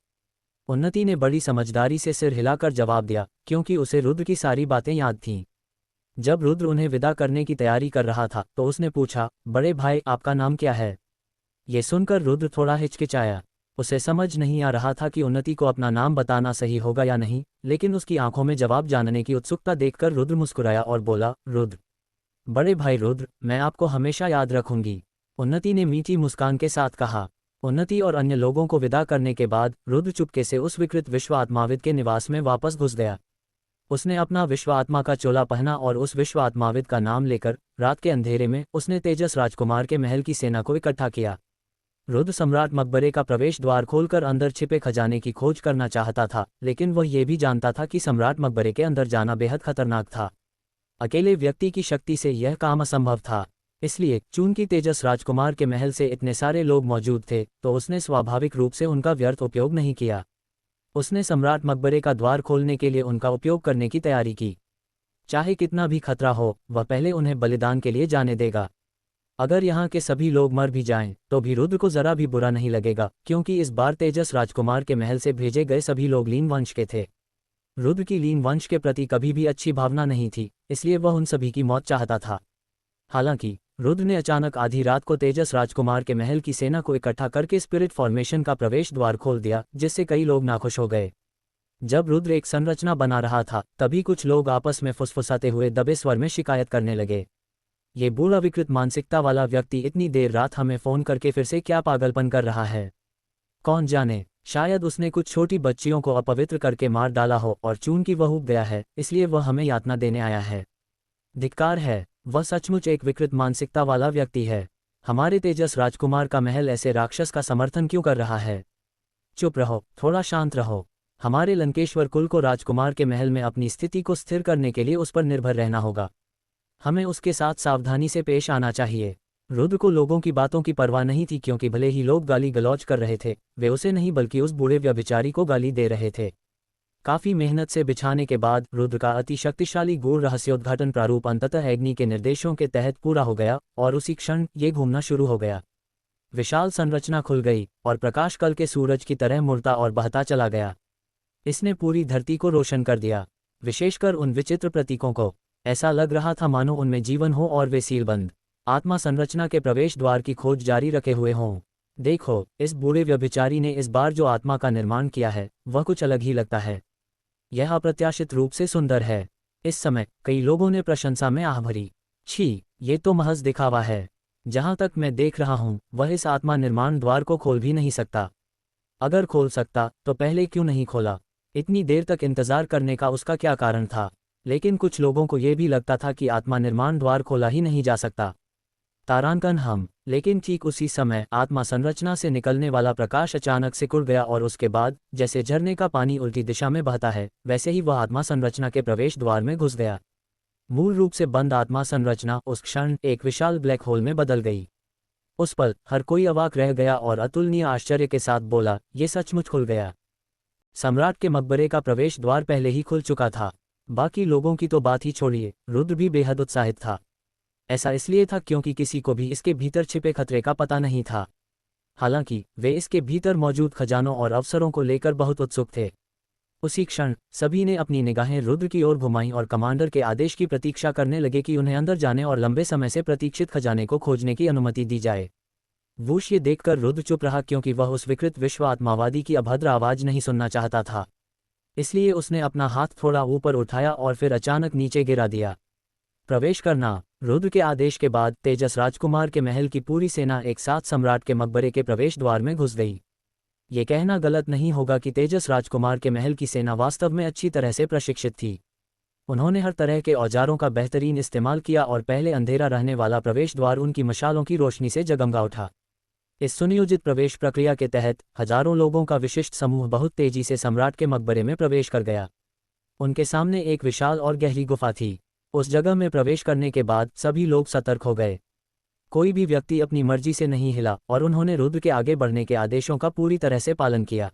उन्नति ने बड़ी समझदारी से सिर हिलाकर जवाब दिया, क्योंकि उसे रुद्र की सारी बातें याद थीं। जब रुद्र उन्हें विदा करने की तैयारी कर रहा था तो उसने पूछा, बड़े भाई, आपका नाम क्या है? ये सुनकर रुद्र थोड़ा हिचकिचाया। उसे समझ नहीं आ रहा था कि उन्नति को अपना नाम बताना सही होगा या नहीं, लेकिन उसकी आंखों में जवाब जानने की उत्सुकता देखकर रुद्र मुस्कुराया और बोला, रुद्र। बड़े भाई रुद्र, मैं आपको हमेशा याद रखूंगी, उन्नति ने मीठी मुस्कान के साथ कहा। उन्नति और अन्य लोगों को विदा करने के बाद रुद्र चुपके से उस विकृत विश्व आत्माविद के निवास में वापस घुस गया। उसने अपना विश्व आत्मा का चोला पहना और उस विश्व आत्माविद का नाम लेकर रात के अंधेरे में उसने तेजस राजकुमार के महल की सेना को इकट्ठा किया। रुद्र सम्राट मकबरे का प्रवेश द्वार खोलकर अंदर छिपे खजाने की खोज करना चाहता था, लेकिन वह ये भी जानता था कि सम्राट मकबरे के अंदर जाना बेहद खतरनाक था। अकेले व्यक्ति की शक्ति से यह काम असंभव था। इसलिए चूंकि तेजस राजकुमार के महल से इतने सारे लोग मौजूद थे तो उसने स्वाभाविक रूप से उनका व्यर्थ उपयोग नहीं किया। उसने सम्राट मकबरे का द्वार खोलने के लिए उनका उपयोग करने की तैयारी की। चाहे कितना भी खतरा हो, वह पहले उन्हें बलिदान के लिए जाने देगा। अगर यहाँ के सभी लोग मर भी जाएं, तो भी रुद्र को जरा भी बुरा नहीं लगेगा, क्योंकि इस बार तेजस राजकुमार के महल से भेजे गए सभी लोग लीन वंश के थे। रुद्र की लीन वंश के प्रति कभी भी अच्छी भावना नहीं थी, इसलिए वह उन सभी की मौत चाहता था। हालांकि रुद्र ने अचानक आधी रात को तेजस राजकुमार के महल की सेना को इकट्ठा करके स्पिरिट फॉर्मेशन का प्रवेश द्वार खोल दिया, जिससे कई लोग नाखुश हो गए। जब रुद्र एक संरचना बना रहा था, तभी कुछ लोग आपस में फुसफुसाते हुए दबे स्वर में शिकायत करने लगे। ये बूढ़ा विकृत मानसिकता वाला व्यक्ति इतनी देर रात हमें फोन करके फिर से क्या पागलपन कर रहा है? कौन जाने, शायद उसने कुछ छोटी बच्चियों को अपवित्र करके मार डाला हो और चूंकि वह उब गया है, इसलिए वह हमें यातना देने आया है। धिक्कार है, वह सचमुच एक विकृत मानसिकता वाला व्यक्ति है। हमारे तेजस राजकुमार का महल ऐसे राक्षस का समर्थन क्यों कर रहा है? चुप रहो, थोड़ा शांत रहो। हमारे लंकेश्वर कुल को राजकुमार के महल में अपनी स्थिति को स्थिर करने के लिए उस पर निर्भर रहना होगा। हमें उसके साथ सावधानी से पेश आना चाहिए। रुद्र को लोगों की बातों की परवाह नहीं थी, क्योंकि भले ही लोग गाली गलौज कर रहे थे, वे उसे नहीं बल्कि उस बूढ़े व्यभिचारी को गाली दे रहे थे। काफी मेहनत से बिछाने के बाद रुद्र का अति शक्तिशाली गूढ़ रहस्योद्घाटन प्रारूप अंततः अग्नि के निर्देशों के तहत पूरा हो गया और उसी क्षण ये घूमना शुरू हो गया। विशाल संरचना खुल गई और प्रकाश कल के सूरज की तरह मुड़ता और बहता चला गया। इसने पूरी धरती को रोशन कर दिया, विशेषकर उन विचित्र प्रतीकों को। ऐसा लग रहा था मानो उनमें जीवन हो और वे सीलबंद आत्मा संरचना के प्रवेश द्वार की खोज जारी रखे हुए हों। देखो, इस बूढ़े व्यभिचारी ने इस बार जो आत्मा का निर्माण किया है वह कुछ अलग ही लगता है। यह अप्रत्याशित रूप से सुंदर है। इस समय कई लोगों ने प्रशंसा में आह भरी। छी, ये तो महज दिखावा है। जहां तक मैं देख रहा हूं, वह इस आत्मा निर्माण द्वार को खोल भी नहीं सकता। अगर खोल सकता तो पहले क्यों नहीं खोला? इतनी देर तक इंतजार करने का उसका क्या कारण था? लेकिन कुछ लोगों को यह भी लगता था कि आत्मा निर्माण द्वार खोला ही नहीं जा सकता। तारांकन हम। लेकिन ठीक उसी समय आत्मा संरचना से निकलने वाला प्रकाश अचानक सिकुड़ गया और उसके बाद जैसे झरने का पानी उल्टी दिशा में बहता है, वैसे ही वह आत्मा संरचना के प्रवेश द्वार में घुस गया। मूल रूप से बंद आत्मा संरचना उस क्षण एक विशाल ब्लैक होल में बदल गई। उस पल हर कोई अवाक रह गया और अतुलनीय आश्चर्य के साथ बोला, ये सचमुच खुल गया। सम्राट के मकबरे का प्रवेश द्वार पहले ही खुल चुका था। बाकी लोगों की तो बात ही छोड़िए, रुद्र भी बेहद उत्साहित था। ऐसा इसलिए था क्योंकि किसी को भी इसके भीतर छिपे खतरे का पता नहीं था। हालांकि वे इसके भीतर मौजूद खजानों और अवसरों को लेकर बहुत उत्सुक थे। उसी क्षण सभी ने अपनी निगाहें रुद्र की ओर घुमाईं और कमांडर के आदेश की प्रतीक्षा करने लगे कि उन्हें अंदर जाने और लंबे समय से प्रतीक्षित खजाने को खोजने की अनुमति दी जाए। वूश ये देखकर रुद्र चुप रहा क्योंकि वह उस विकृत विश्व आत्मावादी की अभद्र आवाज नहीं सुनना चाहता था। इसलिए उसने अपना हाथ थोड़ा ऊपर उठाया और फिर अचानक नीचे गिरा दिया। प्रवेश करना। रुद्र के आदेश के बाद तेजस राजकुमार के महल की पूरी सेना एक साथ सम्राट के मकबरे के प्रवेश द्वार में घुस गई। ये कहना गलत नहीं होगा कि तेजस राजकुमार के महल की सेना वास्तव में अच्छी तरह से प्रशिक्षित थी। उन्होंने हर तरह के औजारों का बेहतरीन इस्तेमाल किया और पहले अंधेरा रहने वाला प्रवेश द्वार उनकी मशालों की रोशनी से जगमगा उठा। इस सुनियोजित प्रवेश प्रक्रिया के तहत हजारों लोगों का विशिष्ट समूह बहुत तेजी से सम्राट के मकबरे में प्रवेश कर गया। उनके सामने एक विशाल और गहरी गुफा थी। उस जगह में प्रवेश करने के बाद सभी लोग सतर्क हो गए। कोई भी व्यक्ति अपनी मर्जी से नहीं हिला और उन्होंने रुद्र के आगे बढ़ने के आदेशों का पूरी तरह से पालन किया।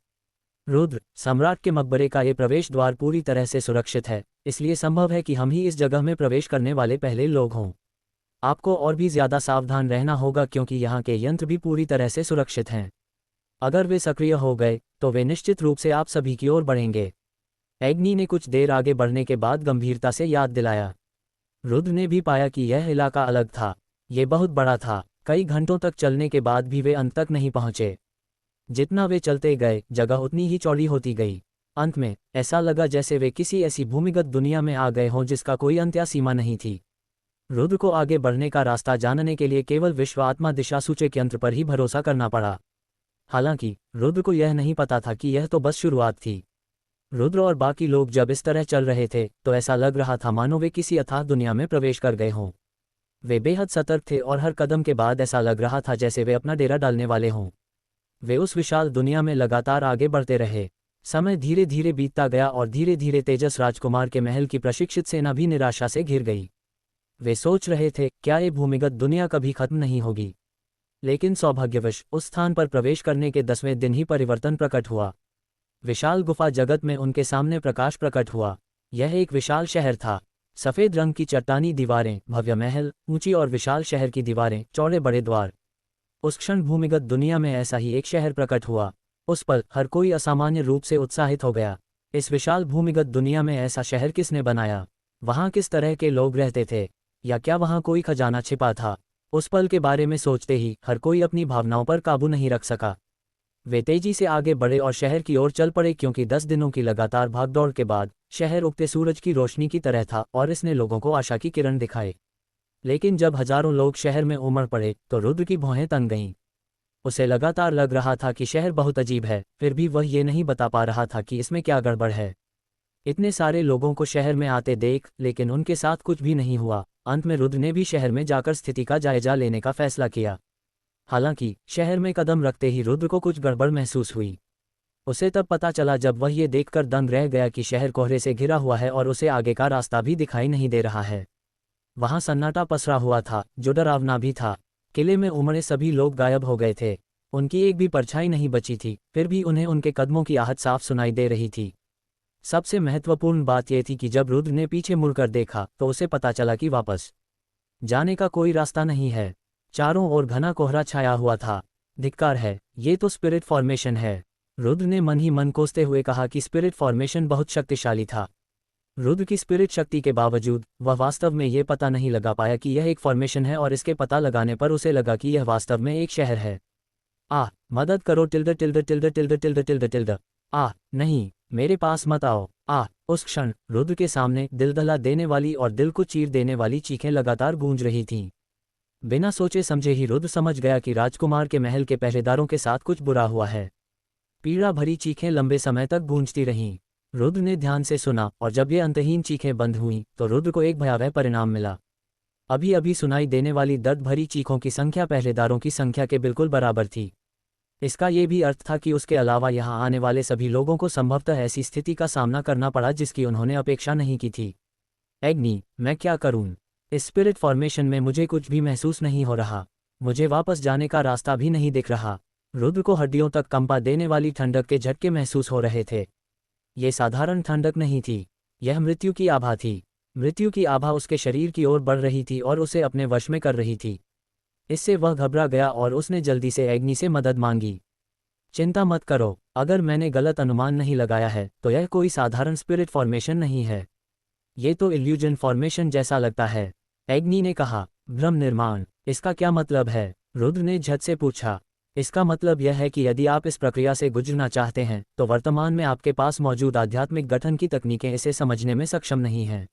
रुद्र, सम्राट के मकबरे का ये प्रवेश द्वार पूरी तरह से सुरक्षित है, इसलिए संभव है कि हम ही इस जगह में प्रवेश करने वाले पहले लोग हों। आपको और भी ज्यादा सावधान रहना होगा क्योंकि यहाँ के यंत्र भी पूरी तरह से सुरक्षित हैं। अगर वे सक्रिय हो गए तो वे निश्चित रूप से आप सभी की ओर बढ़ेंगे। एग्नी ने कुछ देर आगे बढ़ने के बाद गंभीरता से याद दिलाया। रुद्र ने भी पाया कि यह इलाका अलग था। ये बहुत बड़ा था। कई घंटों तक चलने के बाद भी वे अंत तक नहीं पहुंचे। जितना वे चलते गए जगह उतनी ही चौड़ी होती गई। अंत में ऐसा लगा जैसे वे किसी ऐसी भूमिगत दुनिया में आ गए हों जिसका कोई अंत या सीमा नहीं थी। रुद्र को आगे बढ़ने का रास्ता जानने के लिए केवल विश्व आत्मा दिशासूचक यंत्र पर ही भरोसा करना पड़ा। हालांकि रुद्र को यह नहीं पता था कि यह तो बस शुरुआत थी। रुद्र और बाकी लोग जब इस तरह चल रहे थे तो ऐसा लग रहा था मानो वे किसी अथाह दुनिया में प्रवेश कर गए हों। वे बेहद सतर्क थे और हर कदम के बाद ऐसा लग रहा था जैसे वे अपना डेरा डालने वाले हों। वे उस विशाल दुनिया में लगातार आगे बढ़ते रहे। समय धीरे धीरे बीतता गया और धीरे धीरे तेजस राजकुमार के महल की प्रशिक्षित सेना भी निराशा से घिर गई। वे सोच रहे थे, क्या ये भूमिगत दुनिया कभी खत्म नहीं होगी? लेकिन सौभाग्यवश उस स्थान पर प्रवेश करने के 10वें दिन ही परिवर्तन प्रकट हुआ। विशाल गुफा जगत में उनके सामने प्रकाश प्रकट हुआ। यह एक विशाल शहर था। सफेद रंग की चट्टानी दीवारें, भव्य महल, ऊंची और विशाल शहर की दीवारें, चौड़े बड़े द्वार। उस क्षण भूमिगत दुनिया में ऐसा ही एक शहर प्रकट हुआ। उस पल हर कोई असामान्य रूप से उत्साहित हो गया। इस विशाल भूमिगत दुनिया में ऐसा शहर किसने बनाया? वहां किस तरह के लोग रहते थे? या क्या वहां कोई खजाना छिपा था? उस पल के बारे में सोचते ही हर कोई अपनी भावनाओं पर काबू नहीं रख सका। वे तेजी से आगे बढ़े और शहर की ओर चल पड़े क्योंकि 10 दिनों की लगातार भागदौड़ के बाद शहर उगते सूरज की रोशनी की तरह था और इसने लोगों को आशा की किरण दिखाए। लेकिन जब हजारों लोग शहर में उमड़ पड़े तो रुद्र की भौहें तन गईं। उसे लगातार लग रहा था कि शहर बहुत अजीब है, फिर भी वह ये नहीं बता पा रहा था कि इसमें क्या गड़बड़ है। इतने सारे लोगों को शहर में आते देख लेकिन उनके साथ कुछ भी नहीं हुआ। अंत में रुद्र ने भी शहर में जाकर स्थिति का जायजा लेने का फैसला किया। हालांकि शहर में कदम रखते ही रुद्र को कुछ गड़बड़ महसूस हुई। उसे तब पता चला जब वह ये देखकर दंग रह गया कि शहर कोहरे से घिरा हुआ है और उसे आगे का रास्ता भी दिखाई नहीं दे रहा है। वहां सन्नाटा पसरा हुआ था जो डरावना भी था। किले में उमड़े सभी लोग गायब हो गए थे। उनकी एक भी परछाई नहीं बची थी, फिर भी उन्हें उनके कदमों की आहट साफ सुनाई दे रही थी। सबसे महत्वपूर्ण बात यह थी कि जब रुद्र ने पीछे मुड़कर देखा तो उसे पता चला कि वापस जाने का कोई रास्ता नहीं है। चारों ओर घना कोहरा छाया हुआ था। धिक्कार है, ये तो स्पिरिट फॉर्मेशन है। रुद्र ने मन ही मन कोसते हुए कहा कि स्पिरिट फॉर्मेशन बहुत शक्तिशाली था। रुद्र की स्पिरिट शक्ति के बावजूद वह वास्तव में ये पता नहीं लगा पाया कि यह एक फॉर्मेशन है और इसके पता लगाने पर उसे लगा कि यह वास्तव में एक शहर है। मदद करो tilde tilde tilde tilde tilde tilde tilde. नहीं, मेरे पास मत आओ। उस क्षण रुद्र के सामने दिल दहला देने वाली और दिल को चीर देने वाली चीखें लगातार गूंज रही थीं। बिना सोचे समझे ही रुद्र समझ गया कि राजकुमार के महल के पहरेदारों के साथ कुछ बुरा हुआ है। पीड़ा भरी चीखें लंबे समय तक गूंजती रहीं। रुद्र ने ध्यान से सुना और जब ये अंतहीन चीखें बंद हुईं तो रुद्र को एक भयावह परिणाम मिला। अभी अभी सुनाई देने वाली दर्द भरी चीखों की संख्या पहरेदारों की संख्या के बिल्कुल बराबर थी। इसका ये भी अर्थ था कि उसके अलावा यहाँ आने वाले सभी लोगों को संभवतः ऐसी स्थिति का सामना करना पड़ा जिसकी उन्होंने अपेक्षा नहीं की थी। एग्नी, मैं क्या करूं? इस स्पिरिट फॉर्मेशन में मुझे कुछ भी महसूस नहीं हो रहा। मुझे वापस जाने का रास्ता भी नहीं दिख रहा। रुद्र को हड्डियों तक कंपा देने वाली ठंडक के झटके महसूस हो रहे थे। ये साधारण ठंडक नहीं थी, यह मृत्यु की आभा थी। मृत्यु की आभा उसके शरीर की ओर बढ़ रही थी और उसे अपने वश में कर रही थी। इससे वह घबरा गया और उसने जल्दी से एग्नी से मदद मांगी। चिंता मत करो, अगर मैंने गलत अनुमान नहीं लगाया है तो यह कोई साधारण स्पिरिट फॉर्मेशन नहीं है। ये तो इल्यूजन फॉर्मेशन जैसा लगता है। एग्नी ने कहा। भ्रम निर्माण, इसका क्या मतलब है? रुद्र ने झट से पूछा। इसका मतलब यह है कि यदि आप इस प्रक्रिया से गुजरना चाहते हैं तो वर्तमान में आपके पास मौजूद आध्यात्मिक गठन की तकनीकें इसे समझने में सक्षम नहीं हैं।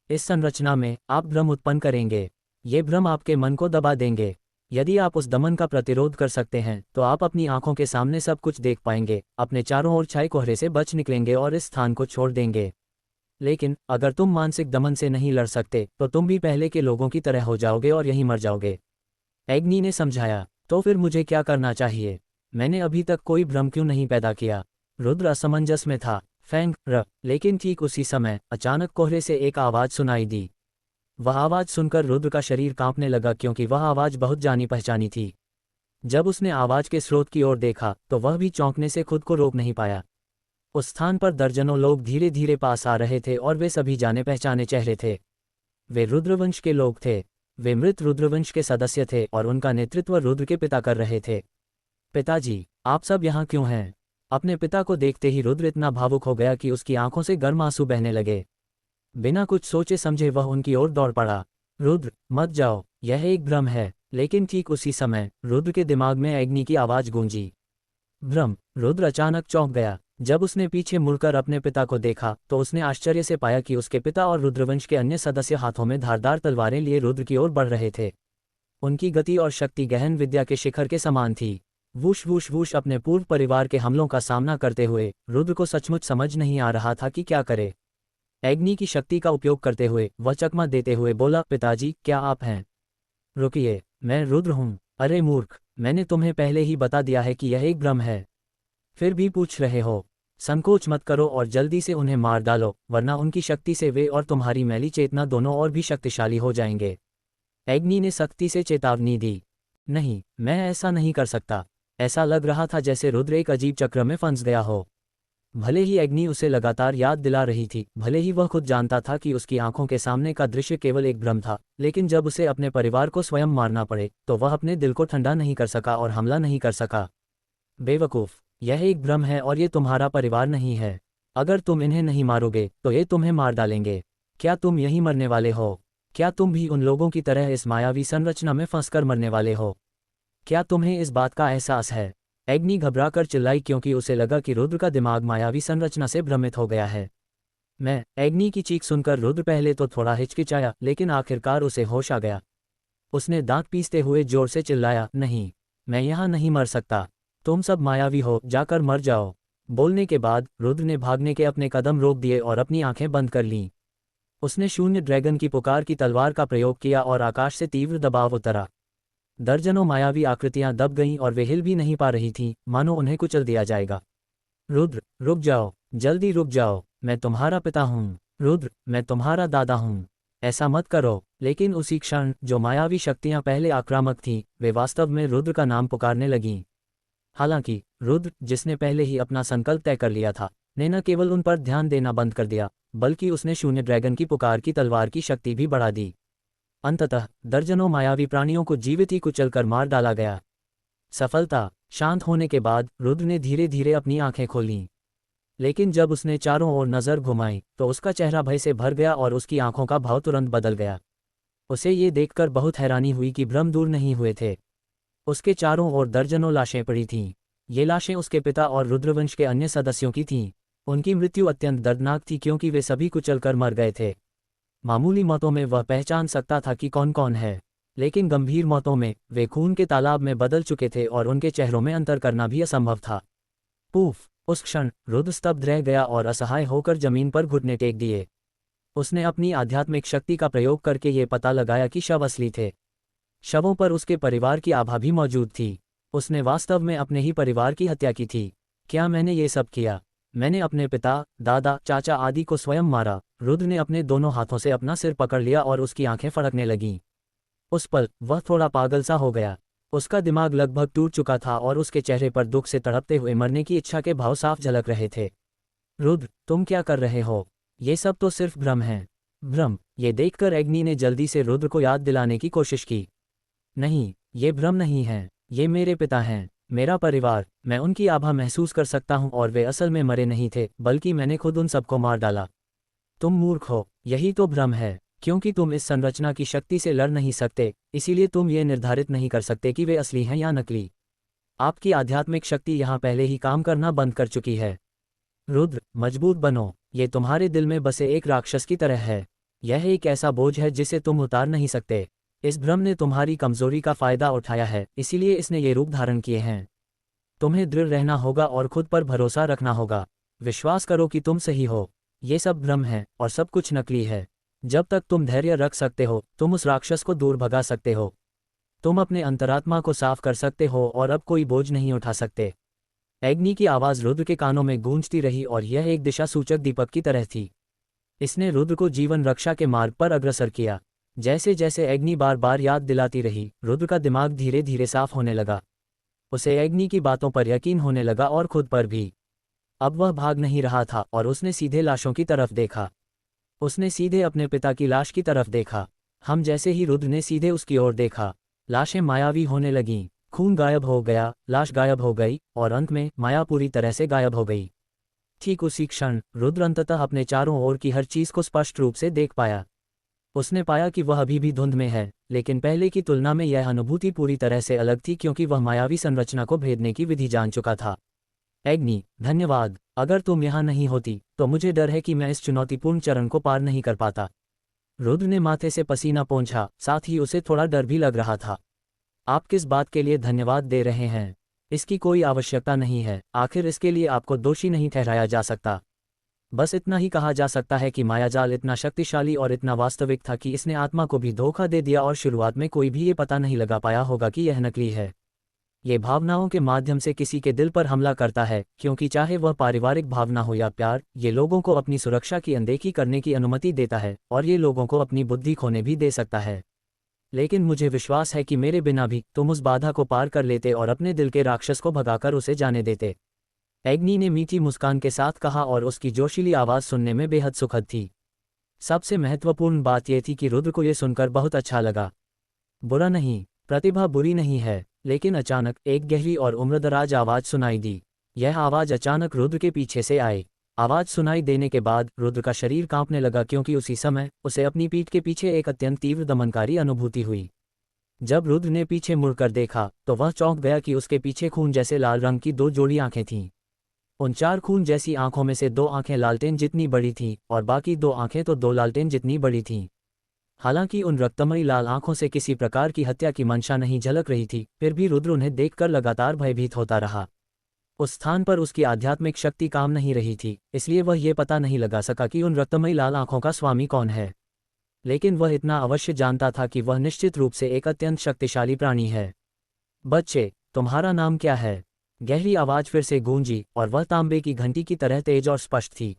इस संरचना में आप भ्रम उत्पन्न करेंगे। ये भ्रम आपके मन को दबा देंगे। यदि आप उस दमन का प्रतिरोध कर सकते हैं तो आप अपनी आंखों के सामने सब कुछ देख पाएंगे, अपने चारों ओर छाए कोहरे से बच निकलेंगे और इस स्थान को छोड़ देंगे। लेकिन अगर तुम मानसिक दमन से नहीं लड़ सकते तो तुम भी पहले के लोगों की तरह हो जाओगे और यहीं मर जाओगे। एग्नी ने समझाया। तो फिर मुझे क्या करना चाहिए? मैंने अभी तक कोई भ्रम क्यों नहीं पैदा किया? रुद्र असमंजस में था। फैंग र। लेकिन ठीक उसी समय अचानक कोहरे से एक आवाज सुनाई दी। वह आवाज सुनकर रुद्र का शरीर कांपने लगा क्योंकि वह आवाज बहुत जानी पहचानी थी। जब उसने आवाज के स्रोत की ओर देखा तो वह भी चौंकने से खुद को रोक नहीं पाया। उस स्थान पर दर्जनों लोग धीरे धीरे पास आ रहे थे और वे सभी जाने पहचाने चेहरे थे। वे रुद्रवंश के लोग थे। वे मृत रुद्रवंश के सदस्य थे और उनका नेतृत्व रुद्र के पिता कर रहे थे। पिताजी, आप सब यहाँ क्यों हैं? अपने पिता को देखते ही रुद्र इतना भावुक हो गया कि उसकी आंखों से गर्म आंसू बहने लगे। बिना कुछ सोचे समझे वह उनकी ओर दौड़ पड़ा। रुद्र, मत जाओ, यह एक भ्रम है। लेकिन ठीक उसी समय रुद्र के दिमाग में एग्नि की आवाज गूंजी। भ्रम। रुद्र अचानक चौंक गया। जब उसने पीछे मुड़कर अपने पिता को देखा तो उसने आश्चर्य से पाया कि उसके पिता और रुद्रवंश के अन्य सदस्य हाथों में धारदार तलवारें लिए रुद्र की ओर बढ़ रहे थे। उनकी गति और शक्ति गहन विद्या के शिखर के समान थी। Whoosh whoosh whoosh. अपने पूर्व परिवार के हमलों का सामना करते हुए रुद्र को सचमुच समझ नहीं आ रहा था कि क्या करे। एग्नि की शक्ति का उपयोग करते हुए वह चकमा देते हुए बोला, पिताजी, क्या आप हैं? रुकिए, मैं रुद्र हूँ। अरे मूर्ख, मैंने तुम्हें पहले ही बता दिया है कि यह एक भ्रम है, फिर भी पूछ रहे हो। संकोच मत करो और जल्दी से उन्हें मार डालो, वरना उनकी शक्ति से वे और तुम्हारी मैली चेतना दोनों और भी शक्तिशाली हो जाएंगे। एग्नि ने सख्ती से चेतावनी दी। नहीं, मैं ऐसा नहीं कर सकता। ऐसा लग रहा था जैसे रुद्र एक अजीब चक्र में फंस गया हो। भले ही एग्नि उसे लगातार याद दिला रही थी, भले ही वह खुद जानता था कि उसकी आंखों के सामने का दृश्य केवल एक भ्रम था, लेकिन जब उसे अपने परिवार को स्वयं मारना पड़े तो वह अपने दिल को ठंडा नहीं कर सका और हमला नहीं कर सका। बेवकूफ़, यह एक भ्रम है और ये तुम्हारा परिवार नहीं है। अगर तुम इन्हें नहीं मारोगे तो ये तुम्हें मार डालेंगे। क्या तुम यहीं मरने वाले हो? क्या तुम भी उन लोगों की तरह इस मायावी संरचना में फंसकर मरने वाले हो? क्या तुम्हें इस बात का एहसास है? एग्नि घबराकर चिल्लाई क्योंकि उसे लगा कि रुद्र का दिमाग मायावी संरचना से भ्रमित हो गया है। मैं। एग्नि की चीख सुनकर रुद्र पहले तो थोड़ा हिचकिचाया, लेकिन आखिरकार उसे होश आ गया। उसने दांत पीसते हुए जोर से चिल्लाया, नहीं, मैं यहाँ नहीं मर सकता। तुम सब मायावी हो, जाकर मर जाओ। बोलने के बाद रुद्र ने भागने के अपने कदम रोक दिए और अपनी आंखें बंद कर लीं। उसने शून्य ड्रैगन की पुकार की तलवार का प्रयोग किया और आकाश से तीव्र दबाव उतरा। दर्जनों मायावी आकृतियां दब गईं और वे हिल भी नहीं पा रही थीं, मानो उन्हें कुचल दिया जाएगा। रुद्र, रुक जाओ, जल्दी रुक जाओ, मैं तुम्हारा पिता हूँ। रुद्र, मैं तुम्हारा दादा हूँ। ऐसा मत करो। लेकिन उसी क्षण जो मायावी शक्तियां पहले आक्रामक थीं, वे वास्तव में रुद्र का नाम पुकारने लगीं। हालांकि रुद्र, जिसने पहले ही अपना संकल्प तय कर लिया था, ने न केवल उन पर ध्यान देना बंद कर दिया, बल्कि उसने शून्य ड्रैगन की पुकार की तलवार की शक्ति भी बढ़ा दी। अंततः दर्जनों मायावी प्राणियों को जीवित ही कुचलकर मार डाला गया। सफलता। शांत होने के बाद रुद्र ने धीरे धीरे अपनी आंखें खोलीं। लेकिन जब उसने चारों ओर नजर घुमाई तो उसका चेहरा भय से भर गया और उसकी आंखों का भाव तुरंत बदल गया। उसे ये देखकर बहुत हैरानी हुई कि भ्रम दूर नहीं हुए थे। उसके चारों ओर दर्जनों लाशें पड़ी थीं। ये लाशें उसके पिता और रुद्रवंश के अन्य सदस्यों की थीं। उनकी मृत्यु अत्यंत दर्दनाक थी क्योंकि वे सभी कुचलकर मर गए थे। मामूली मौतों में वह पहचान सकता था कि कौन कौन है, लेकिन गंभीर मौतों में वे खून के तालाब में बदल चुके थे और उनके चेहरों में अंतर करना भी असंभव था। पूफ! उस क्षण रुद्र स्तब्ध रह गया और असहाय होकर जमीन पर घुटने टेक दिए। उसने अपनी आध्यात्मिक शक्ति का प्रयोग करके ये पता लगाया कि शव असली थे। शवों पर उसके परिवार की आभा भी मौजूद थी। उसने वास्तव में अपने ही परिवार की हत्या की थी। क्या मैंने ये सब किया? मैंने अपने पिता, दादा, चाचा आदि को स्वयं मारा। रुद्र ने अपने दोनों हाथों से अपना सिर पकड़ लिया और उसकी आंखें फड़कने लगीं। उस पल वह थोड़ा पागल सा हो गया। उसका दिमाग लगभग टूट चुका था और उसके चेहरे पर दुख से तड़पते हुए मरने की इच्छा के भाव साफ झलक रहे थे। रुद्र, तुम क्या कर रहे हो? ये सब तो सिर्फ भ्रम है। भ्रम? ये देखकर अग्नि ने जल्दी से रुद्र को याद दिलाने की कोशिश की। नहीं, ये भ्रम नहीं है। ये मेरे पिता हैं, मेरा परिवार। मैं उनकी आभा महसूस कर सकता हूँ और वे असल में मरे नहीं थे, बल्कि मैंने खुद उन सबको मार डाला। तुम मूर्ख हो, यही तो भ्रम है। क्योंकि तुम इस संरचना की शक्ति से लड़ नहीं सकते, इसीलिए तुम ये निर्धारित नहीं कर सकते कि वे असली हैं या नकली। आपकी आध्यात्मिक शक्ति यहाँ पहले ही काम करना बंद कर चुकी है। रुद्र, मजबूत बनो। ये तुम्हारे दिल में बसे एक राक्षस की तरह है। यह एक ऐसा बोझ है जिसे तुम उतार नहीं सकते। इस भ्रम ने तुम्हारी कमजोरी का फायदा उठाया है, इसीलिए इसने ये रूप धारण किए हैं। तुम्हें दृढ़ रहना होगा और खुद पर भरोसा रखना होगा। विश्वास करो कि तुम सही हो। ये सब भ्रम है और सब कुछ नकली है। जब तक तुम धैर्य रख सकते हो, तुम उस राक्षस को दूर भगा सकते हो। तुम अपने अंतरात्मा को साफ कर सकते हो और अब कोई बोझ नहीं उठा सकते। अग्नि की आवाज रुद्र के कानों में गूंजती रही और यह एक दिशा सूचक दीपक की तरह थी। इसने रुद्र को जीवन रक्षा के मार्ग पर अग्रसर किया। जैसे जैसे अग्नि बार बार याद दिलाती रही, रुद्र का दिमाग धीरे धीरे साफ होने लगा। उसे अग्नि की बातों पर यकीन होने लगा और खुद पर भी। अब वह भाग नहीं रहा था और उसने सीधे लाशों की तरफ देखा। उसने सीधे अपने पिता की लाश की तरफ देखा। हम जैसे ही रुद्र ने सीधे उसकी ओर देखा, लाशें मायावी होने लगीं। खून गायब हो गया, लाश गायब हो गई और अंत में माया पूरी तरह से गायब हो गई। ठीक उसी क्षण रुद्र अंततः अपने चारों ओर की हर चीज को स्पष्ट रूप से देख पाया। उसने पाया कि वह अभी भी धुंध में है, लेकिन पहले की तुलना में यह अनुभूति पूरी तरह से अलग थी क्योंकि वह मायावी संरचना को भेदने की विधि जान चुका था। अग्नि, धन्यवाद। अगर तुम यहाँ नहीं होती तो मुझे डर है कि मैं इस चुनौतीपूर्ण चरण को पार नहीं कर पाता। रुद्र ने माथे से पसीना पोंछा, साथ ही उसे थोड़ा डर भी लग रहा था। आप किस बात के लिए धन्यवाद दे रहे हैं? इसकी कोई आवश्यकता नहीं है। आखिर इसके लिए आपको दोषी नहीं ठहराया जा सकता। बस इतना ही कहा जा सकता है कि मायाजाल इतना शक्तिशाली और इतना वास्तविक था कि इसने आत्मा को भी धोखा दे दिया और शुरुआत में कोई भी ये पता नहीं लगा पाया होगा कि यह नकली है। ये भावनाओं के माध्यम से किसी के दिल पर हमला करता है, क्योंकि चाहे वह पारिवारिक भावना हो या प्यार, ये लोगों को अपनी सुरक्षा की अनदेखी करने की अनुमति देता है और ये लोगों को अपनी बुद्धि खोने भी दे सकता है। लेकिन मुझे विश्वास है कि मेरे बिना भी तुम उस बाधा को पार कर लेते और अपने दिल के राक्षस को भगाकर उसे जाने देते। अग्नि ने मीठी मुस्कान के साथ कहा और उसकी जोशीली आवाज़ सुनने में बेहद सुखद थी। सबसे महत्वपूर्ण बात यह थी कि रुद्र को यह सुनकर बहुत अच्छा लगा। बुरा नहीं, प्रतिभा बुरी नहीं है। लेकिन अचानक एक गहरी और उम्रदराज आवाज़ सुनाई दी। यह आवाज़ अचानक रुद्र के पीछे से आई। आवाज़ सुनाई देने के बाद रुद्र का शरीर कांपने लगा क्योंकि उसी समय उसे अपनी पीठ के पीछे एक अत्यंत तीव्र दमनकारी अनुभूति हुई। जब रुद्र ने पीछे मुड़कर देखा तो वह चौंक गया कि उसके पीछे खून जैसे लाल रंग की दो जोड़ी आंखें थीं। उन चार खून जैसी आंखों में से दो आंखें लालटेन जितनी बड़ी थीं और बाकी दो आंखें तो दो लालटेन जितनी बड़ी थीं। हालांकि उन रक्तमयी लाल आंखों से किसी प्रकार की हत्या की मंशा नहीं झलक रही थी, फिर भी रुद्र उन्हें देखकर लगातार भयभीत होता रहा। उस स्थान पर उसकी आध्यात्मिक शक्ति काम नहीं रही थी, इसलिए वह ये पता नहीं लगा सका कि उन रक्तमयी लाल आंखों का स्वामी कौन है। लेकिन वह इतना अवश्य जानता था कि वह निश्चित रूप से एक अत्यंत शक्तिशाली प्राणी है। बच्चे, तुम्हारा नाम क्या है? गहरी आवाज फिर से गूंजी और वह तांबे की घंटी की तरह तेज और स्पष्ट थी।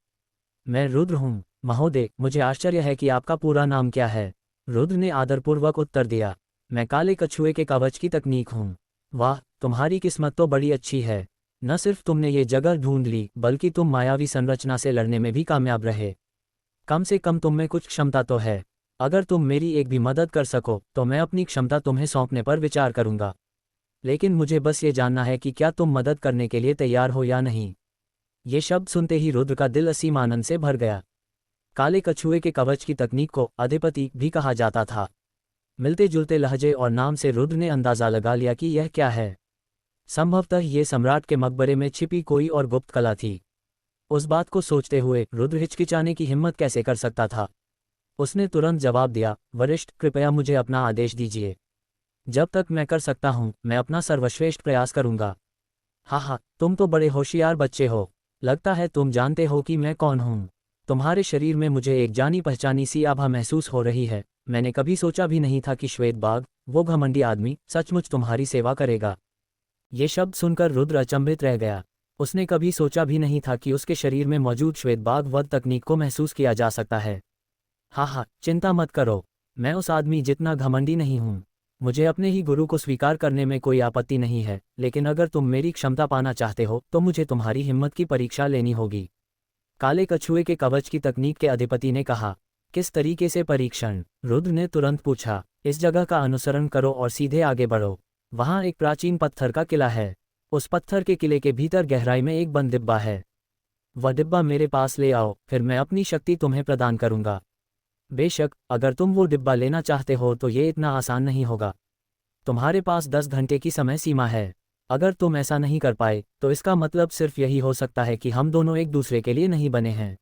मैं रुद्र हूँ महोदय, मुझे आश्चर्य है कि आपका पूरा नाम क्या है? रुद्र ने आदरपूर्वक उत्तर दिया। मैं काले कछुए के कवच की तकनीक हूँ। वाह, तुम्हारी किस्मत तो बड़ी अच्छी है। न सिर्फ तुमने ये जगह ढूंढ ली, बल्कि तुम मायावी संरचना से लड़ने में भी कामयाब रहे। कम से कम तुम में कुछ क्षमता तो है। अगर तुम मेरी एक भी मदद कर सको तो मैं अपनी क्षमता तुम्हें सौंपने पर विचार करूंगा। लेकिन मुझे बस ये जानना है कि क्या तुम मदद करने के लिए तैयार हो या नहीं। ये शब्द सुनते ही रुद्र का दिल असीम आनंद से भर गया। काले कछुए के कवच की तकनीक को अधिपति भी कहा जाता था। मिलते जुलते लहजे और नाम से रुद्र ने अंदाजा लगा लिया कि यह क्या है। संभवतः ये सम्राट के मकबरे में छिपी कोई और गुप्त कला थी। उस बात को सोचते हुए रुद्र हिचकिचाने की हिम्मत कैसे कर सकता था। उसने तुरंत जवाब दिया, वरिष्ठ, कृपया मुझे अपना आदेश दीजिए। जब तक मैं कर सकता हूँ मैं अपना सर्वश्रेष्ठ प्रयास करूंगा। हाँ, तुम तो बड़े होशियार बच्चे हो। लगता है तुम जानते हो कि मैं कौन हूँ। तुम्हारे शरीर में मुझे एक जानी पहचानी सी आभा महसूस हो रही है। मैंने कभी सोचा भी नहीं था कि श्वेत बाघ, वो घमंडी आदमी, सचमुच तुम्हारी सेवा करेगा। ये शब्द सुनकर रुद्र अचंभित रह गया। उसने कभी सोचा भी नहीं था कि उसके शरीर में मौजूद श्वेत बाघ वध तकनीक को महसूस किया जा सकता है। हाँ, चिंता मत करो। मैं उस आदमी जितना घमंडी नहीं हूँ। मुझे अपने ही गुरु को स्वीकार करने में कोई आपत्ति नहीं है, लेकिन अगर तुम मेरी क्षमता पाना चाहते हो तो मुझे तुम्हारी हिम्मत की परीक्षा लेनी होगी। काले कछुए के कवच की तकनीक के अधिपति ने कहा। किस तरीके से परीक्षण? रुद्र ने तुरंत पूछा। इस जगह का अनुसरण करो और सीधे आगे बढ़ो। वहाँ एक प्राचीन पत्थर का किला है। उस पत्थर के किले के भीतर गहराई में एक बंद डिब्बा है। वह डिब्बा मेरे पास ले आओ, फिर मैं अपनी शक्ति तुम्हें प्रदान करूंगा। बेशक, अगर तुम वो डिब्बा लेना चाहते हो तो ये इतना आसान नहीं होगा। तुम्हारे पास 10 घंटे की समय सीमा है। अगर तुम ऐसा नहीं कर पाए तो इसका मतलब सिर्फ यही हो सकता है कि हम दोनों एक दूसरे के लिए नहीं बने हैं।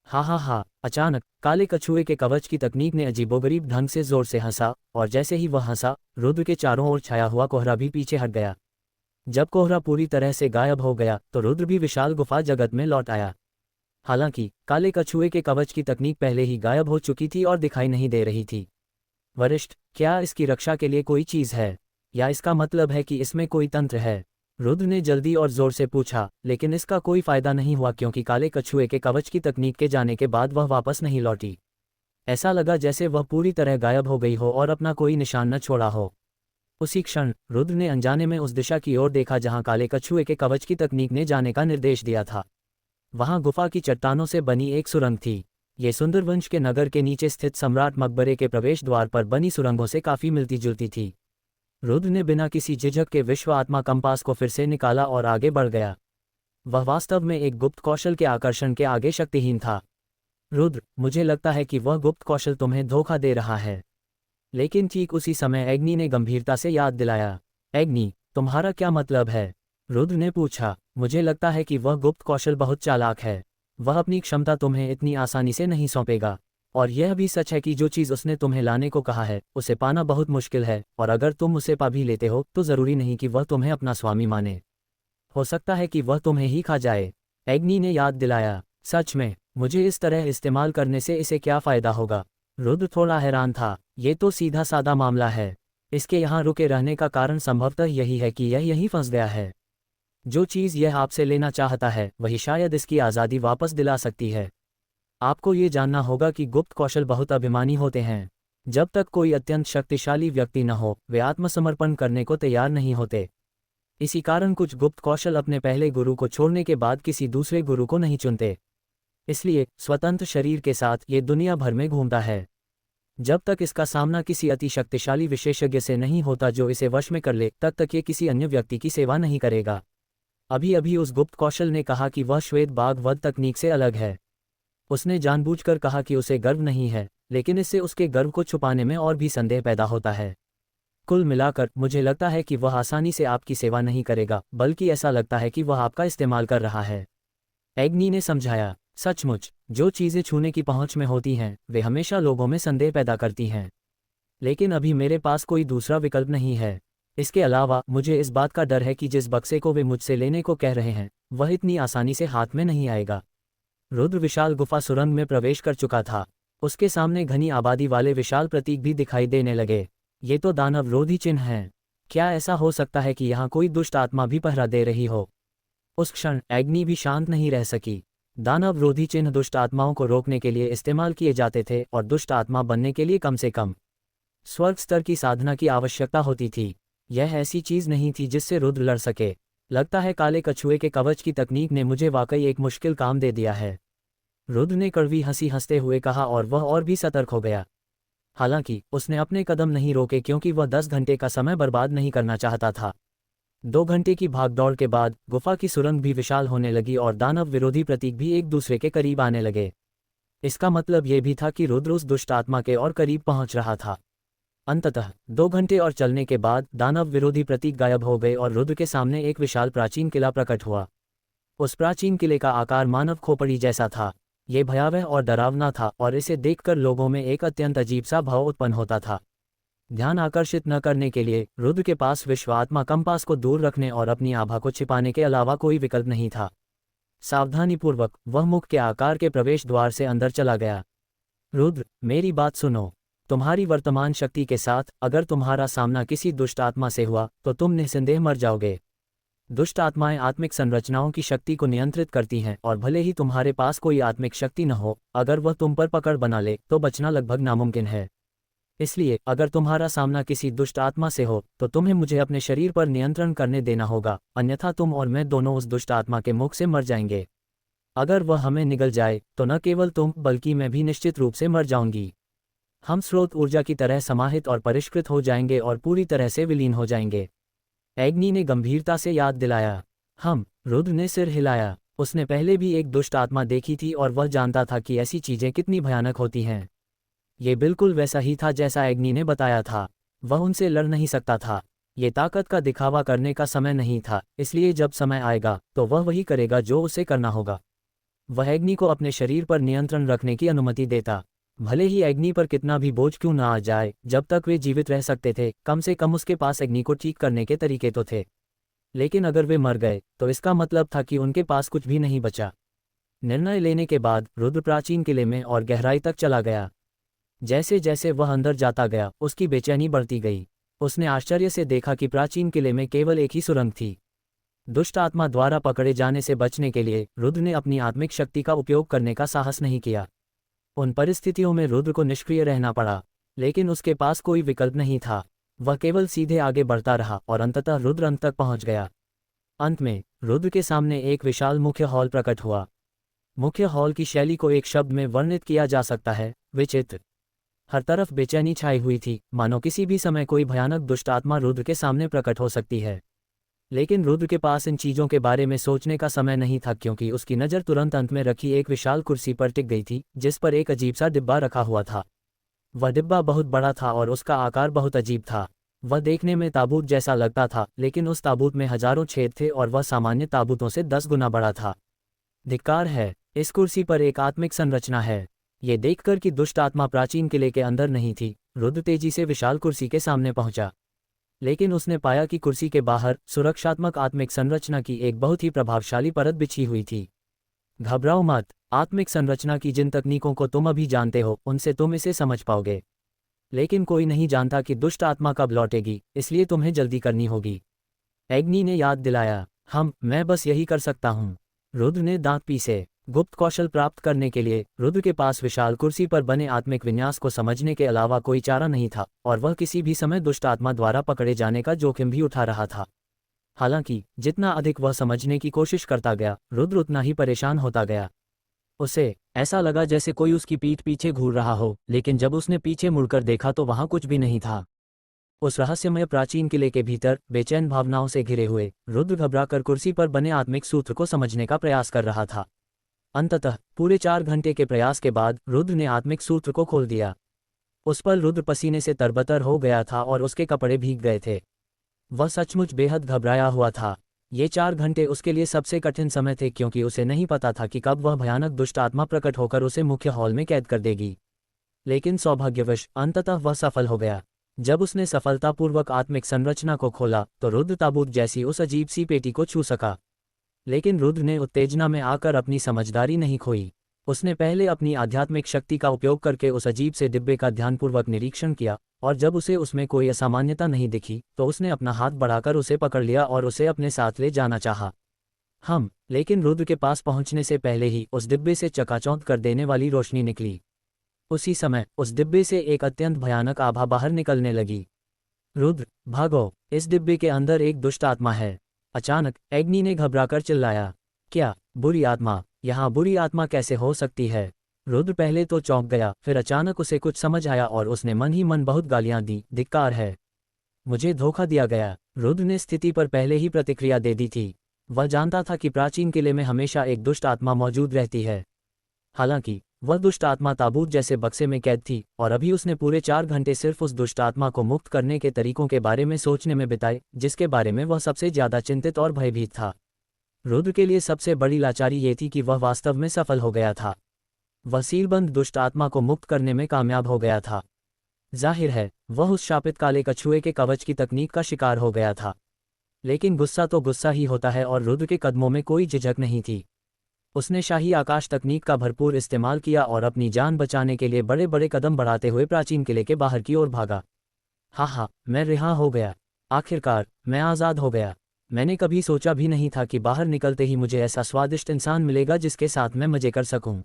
हाँ, अचानक काले कछुए के कवच की तकनीक ने अजीबोगरीब ढंग से जोर से हंसा, और जैसे ही वह हंसा, रुद्र के चारों ओर छाया हुआ कोहरा भी पीछे हट गया। जब कोहरा पूरी तरह से गायब हो गया तो रुद्र भी विशाल गुफा जगत में लौट आया। हालांकि काले कछुए के कवच की तकनीक पहले ही गायब हो चुकी थी और दिखाई नहीं दे रही थी। वरिष्ठ, क्या इसकी रक्षा के लिए कोई चीज है, या इसका मतलब है कि इसमें कोई तंत्र है? रुद्र ने जल्दी और जोर से पूछा, लेकिन इसका कोई फायदा नहीं हुआ क्योंकि काले कछुए के कवच की तकनीक के जाने के बाद वह वापस नहीं लौटी। ऐसा लगा जैसे वह पूरी तरह गायब हो गई हो और अपना कोई निशान न छोड़ा हो। उसी क्षण रुद्र ने अनजाने में उस दिशा की ओर देखा जहां काले कछुए के कवच की तकनीक ने जाने का निर्देश दिया था। वहां गुफा की चट्टानों से बनी एक सुरंग थी। ये सुंदरवंश के नगर के नीचे स्थित सम्राट मकबरे के प्रवेश द्वार पर बनी सुरंगों से काफी मिलती जुलती थी। रुद्र ने बिना किसी झिझक के विश्व आत्मा कंपास को फिर से निकाला और आगे बढ़ गया। वह वास्तव में एक गुप्त कौशल के आकर्षण के आगे शक्तिहीन था। रुद्र, मुझे लगता है कि वह गुप्त कौशल तुम्हें धोखा दे रहा है। लेकिन ठीक उसी समय अग्नि ने गंभीरता से याद दिलाया। अग्नि, तुम्हारा क्या मतलब है? रुद्र ने पूछा। मुझे लगता है कि वह गुप्त कौशल बहुत चालाक है। वह अपनी क्षमता तुम्हें इतनी आसानी से नहीं सौंपेगा। और यह भी सच है कि जो चीज़ उसने तुम्हें लाने को कहा है उसे पाना बहुत मुश्किल है, और अगर तुम उसे पा भी लेते हो तो ज़रूरी नहीं कि वह तुम्हें अपना स्वामी माने। हो सकता है कि वह तुम्हें ही खा जाए। अग्नि ने याद दिलाया। सच में? मुझे इस तरह इस्तेमाल करने से इसे क्या फ़ायदा होगा? रुद्र थोड़ा हैरान था। ये तो सीधा सादा मामला है। इसके यहाँ रुके रहने का कारण संभवतः यही है कि यह यहीं फंस गया है। जो चीज़ यह आपसे लेना चाहता है वही शायद इसकी आज़ादी वापस दिला सकती है। आपको ये जानना होगा कि गुप्त कौशल बहुत अभिमानी होते हैं। जब तक कोई अत्यंत शक्तिशाली व्यक्ति न हो, वे आत्मसमर्पण करने को तैयार नहीं होते। इसी कारण कुछ गुप्त कौशल अपने पहले गुरु को छोड़ने के बाद किसी दूसरे गुरु को नहीं चुनते। इसलिए स्वतंत्र शरीर के साथ ये दुनिया भर में घूमता है। जब तक इसका सामना किसी अति शक्तिशाली विशेषज्ञ से नहीं होता जो इसे वश में कर ले, तब तक ये किसी अन्य व्यक्ति की सेवा नहीं करेगा। अभी अभी उस गुप्त कौशल ने कहा कि वह श्वेत बाघ वध तकनीक से अलग है। उसने जानबूझकर कहा कि उसे गर्व नहीं है, लेकिन इससे उसके गर्व को छुपाने में और भी संदेह पैदा होता है। कुल मिलाकर मुझे लगता है कि वह आसानी से आपकी सेवा नहीं करेगा, बल्कि ऐसा लगता है कि वह आपका इस्तेमाल कर रहा है। अग्नि ने समझाया। सचमुच, जो चीज़ें छूने की पहुंच में होती हैं वे हमेशा लोगों में संदेह पैदा करती हैं। लेकिन अभी मेरे पास कोई दूसरा विकल्प नहीं है। इसके अलावा मुझे इस बात का डर है कि जिस बक्से को वे मुझसे लेने को कह रहे हैं वह इतनी आसानी से हाथ में नहीं आएगा। रुद्र विशाल गुफा सुरंग में प्रवेश कर चुका था। उसके सामने घनी आबादी वाले विशाल प्रतीक भी दिखाई देने लगे। ये तो दानव रोधी चिन्ह हैं। क्या ऐसा हो सकता है कि यहाँ कोई दुष्ट आत्मा भी पहरा दे रही हो? उस क्षण अग्नि भी शांत नहीं रह सकी। दानव रोधी चिन्ह दुष्ट आत्माओं को रोकने के लिए इस्तेमाल किए जाते थे, और दुष्ट आत्मा बनने के लिए कम से कम स्वर्ग स्तर की साधना की आवश्यकता होती थी। यह ऐसी चीज नहीं थी जिससे रुद्र लड़ सके। लगता है काले कछुए के कवच की तकनीक ने मुझे वाकई एक मुश्किल काम दे दिया है। रुद्र ने कड़वी हंसी हंसते हुए कहा, और वह और भी सतर्क हो गया। हालांकि उसने अपने कदम नहीं रोके क्योंकि वह 10 घंटे का समय बर्बाद नहीं करना चाहता था। 2 घंटे की भागदौड़ के बाद गुफा की सुरंग भी विशाल होने लगी और दानव विरोधी प्रतीक भी एक दूसरे के करीब आने लगे। इसका मतलब यह भी था कि रुद्र उस दुष्ट आत्मा के और करीब पहुंच रहा था। अंततः 2 घंटे और चलने के बाद दानव विरोधी प्रतीक गायब हो गए और रुद्र के सामने एक विशाल प्राचीन किला प्रकट हुआ। उस प्राचीन किले का आकार मानव खोपड़ी जैसा था। ये भयावह और डरावना था और इसे देखकर लोगों में एक अत्यंत अजीब सा भाव उत्पन्न होता था। ध्यान आकर्षित न करने के लिए रुद्र के पास विश्वात्मा कंपास को दूर रखने और अपनी आभा को छिपाने के अलावा कोई विकल्प नहीं था। सावधानीपूर्वक वह मुख के आकार के प्रवेश द्वार से अंदर चला गया। रुद्र, मेरी बात सुनो। तुम्हारी वर्तमान शक्ति के साथ अगर तुम्हारा सामना किसी दुष्ट आत्मा से हुआ तो तुम निस्संदेह मर जाओगे। दुष्ट आत्माएं आत्मिक संरचनाओं की शक्ति को नियंत्रित करती हैं और भले ही तुम्हारे पास कोई आत्मिक शक्ति न हो, अगर वह तुम पर पकड़ बना ले तो बचना लगभग नामुमकिन है। इसलिए अगर तुम्हारा सामना किसी दुष्ट आत्मा से हो तो तुम्हें मुझे अपने शरीर पर नियंत्रण करने देना होगा, अन्यथा तुम और मैं दोनों उस दुष्ट आत्मा के मुख से मर जाएंगे। अगर वह हमें निगल जाए तो न केवल तुम बल्कि मैं भी निश्चित रूप से मर जाऊंगी। हम स्रोत ऊर्जा की तरह समाहित और परिष्कृत हो जाएंगे और पूरी तरह से विलीन हो जाएंगे। एग्नि ने गंभीरता से याद दिलाया। रुद्र ने सिर हिलाया। उसने पहले भी एक दुष्ट आत्मा देखी थी और वह जानता था कि ऐसी चीजें कितनी भयानक होती हैं। ये बिल्कुल वैसा ही था जैसा एग्नि ने बताया था। वह उनसे लड़ नहीं सकता था। ये ताकत का दिखावा करने का समय नहीं था, इसलिए जब समय आएगा तो वह वही करेगा जो उसे करना होगा। वह एग्नि को अपने शरीर पर नियंत्रण रखने की अनुमति देता। भले ही अग्नि पर कितना भी बोझ क्यों ना आ जाए, जब तक वे जीवित रह सकते थे कम से कम उसके पास अग्नि को ठीक करने के तरीके तो थे। लेकिन अगर वे मर गए तो इसका मतलब था कि उनके पास कुछ भी नहीं बचा। निर्णय लेने के बाद रुद्र प्राचीन किले में और गहराई तक चला गया। जैसे जैसे वह अंदर जाता गया उसकी बेचैनी बढ़ती गई। उसने आश्चर्य से देखा कि प्राचीन किले में केवल एक ही सुरंग थी। दुष्ट आत्मा द्वारा पकड़े जाने से बचने के लिए रुद्र ने अपनी आत्मिक शक्ति का उपयोग करने का साहस नहीं किया। उन परिस्थितियों में रुद्र को निष्क्रिय रहना पड़ा, लेकिन उसके पास कोई विकल्प नहीं था। वह केवल सीधे आगे बढ़ता रहा और अंततः रुद्र अंत तक पहुंच गया। अंत में रुद्र के सामने एक विशाल मुख्य हॉल प्रकट हुआ। मुख्य हॉल की शैली को एक शब्द में वर्णित किया जा सकता है, विचित्र। हर तरफ बेचैनी छाई हुई थी, मानो किसी भी समय कोई भयानक दुष्ट आत्मा रुद्र के सामने प्रकट हो सकती है। लेकिन रुद्र के पास इन चीजों के बारे में सोचने का समय नहीं था, क्योंकि उसकी नज़र तुरंत अंत में रखी एक विशाल कुर्सी पर टिक गई थी, जिस पर एक अजीब सा डिब्बा रखा हुआ था। वह डिब्बा बहुत बड़ा था और उसका आकार बहुत अजीब था। वह देखने में ताबूत जैसा लगता था, लेकिन उस ताबूत में हजारों छेद थे और वह सामान्य ताबूतों से 10 गुना बड़ा था। धिक्कार है, इस कुर्सी पर एक आत्मिक संरचना है। ये देखकर कि दुष्ट आत्मा प्राचीन किले के अंदर नहीं थी, रुद्र तेजी से विशाल कुर्सी के सामने पहुंचा। लेकिन उसने पाया कि कुर्सी के बाहर सुरक्षात्मक आत्मिक संरचना की एक बहुत ही प्रभावशाली परत बिछी हुई थी। घबराओ मत, आत्मिक संरचना की जिन तकनीकों को तुम अभी जानते हो उनसे तुम इसे समझ पाओगे। लेकिन कोई नहीं जानता कि दुष्ट आत्मा कब लौटेगी, इसलिए तुम्हें जल्दी करनी होगी। एग्नि ने याद दिलाया। मैं बस यही कर सकता हूँ। रुद्र ने दांत पीसे। गुप्त कौशल प्राप्त करने के लिए रुद्र के पास विशाल कुर्सी पर बने आत्मिक विन्यास को समझने के अलावा कोई चारा नहीं था, और वह किसी भी समय दुष्ट आत्मा द्वारा पकड़े जाने का जोखिम भी उठा रहा था। हालांकि जितना अधिक वह समझने की कोशिश करता गया, रुद्र उतना ही परेशान होता गया। उसे ऐसा लगा जैसे कोई उसकी पीठ पीछे घूर रहा हो, लेकिन जब उसने पीछे मुड़कर देखा तो वहां कुछ भी नहीं था। उस रहस्यमय प्राचीन किले के भीतर बेचैन भावनाओं से घिरे हुए रुद्र घबराकर कुर्सी पर बने आत्मिक सूत्र को समझने का प्रयास कर रहा था। अंततः पूरे 4 घंटे के प्रयास के बाद रुद्र ने आत्मिक सूत्र को खोल दिया। उस पर रुद्र पसीने से तरबतर हो गया था और उसके कपड़े भीग गए थे। वह सचमुच बेहद घबराया हुआ था। ये 4 घंटे उसके लिए सबसे कठिन समय थे, क्योंकि उसे नहीं पता था कि कब वह भयानक दुष्ट आत्मा प्रकट होकर उसे मुख्य हॉल में कैद कर देगी। लेकिन सौभाग्यवश अंततः वह सफल हो गया। जब उसने सफलतापूर्वक आत्मिक संरचना को खोला तो रुद्र ताबूत जैसी उस अजीब सी पेटी को छू सका। लेकिन रुद्र ने उत्तेजना में आकर अपनी समझदारी नहीं खोई। उसने पहले अपनी आध्यात्मिक शक्ति का उपयोग करके उस अजीब से डिब्बे का ध्यानपूर्वक निरीक्षण किया, और जब उसे उसमें कोई असामान्यता नहीं दिखी तो उसने अपना हाथ बढ़ाकर उसे पकड़ लिया और उसे अपने साथ ले जाना चाहा। लेकिन रुद्र के पास पहुंचने से पहले ही उस डिब्बे से चकाचौंध कर देने वाली रोशनी निकली। उसी समय उस डिब्बे से एक अत्यंत भयानक आभा बाहर निकलने लगी। रुद्र, भागो, इस डिब्बे के अंदर एक दुष्ट आत्मा है। अचानक एग्नि ने घबराकर चिल्लाया। क्या, बुरी आत्मा? यहाँ बुरी आत्मा कैसे हो सकती है? रुद्र पहले तो चौंक गया, फिर अचानक उसे कुछ समझ आया और उसने मन ही मन बहुत गालियां दी। धिक्कार है, मुझे धोखा दिया गया। रुद्र ने स्थिति पर पहले ही प्रतिक्रिया दे दी थी। वह जानता था कि प्राचीन किले में हमेशा एक दुष्ट आत्मा मौजूद रहती है। हालांकि वह दुष्ट आत्मा ताबूत जैसे बक्से में कैद थी, और अभी उसने पूरे 4 घंटे सिर्फ उस दुष्ट आत्मा को मुक्त करने के तरीकों के बारे में सोचने में बिताए, जिसके बारे में वह सबसे ज्यादा चिंतित और भयभीत था। रुद्र के लिए सबसे बड़ी लाचारी ये थी कि वह वास्तव में सफल हो गया था। वह सीलबंद दुष्ट आत्मा को मुक्त करने में कामयाब हो गया था। जाहिर है वह उस शापित काले कछुए के कवच की तकनीक का शिकार हो गया था। लेकिन गुस्सा तो गुस्सा ही होता है और रुद्र के कदमों में कोई झिझक नहीं थी। उसने शाही आकाश तकनीक का भरपूर इस्तेमाल किया और अपनी जान बचाने के लिए बड़े बड़े कदम बढ़ाते हुए प्राचीन किले के बाहर की ओर भागा। हाँ, मैं रिहा हो गया। आखिरकार मैं आज़ाद हो गया। मैंने कभी सोचा भी नहीं था कि बाहर निकलते ही मुझे ऐसा स्वादिष्ट इंसान मिलेगा जिसके साथ मैं मजे कर सकूं।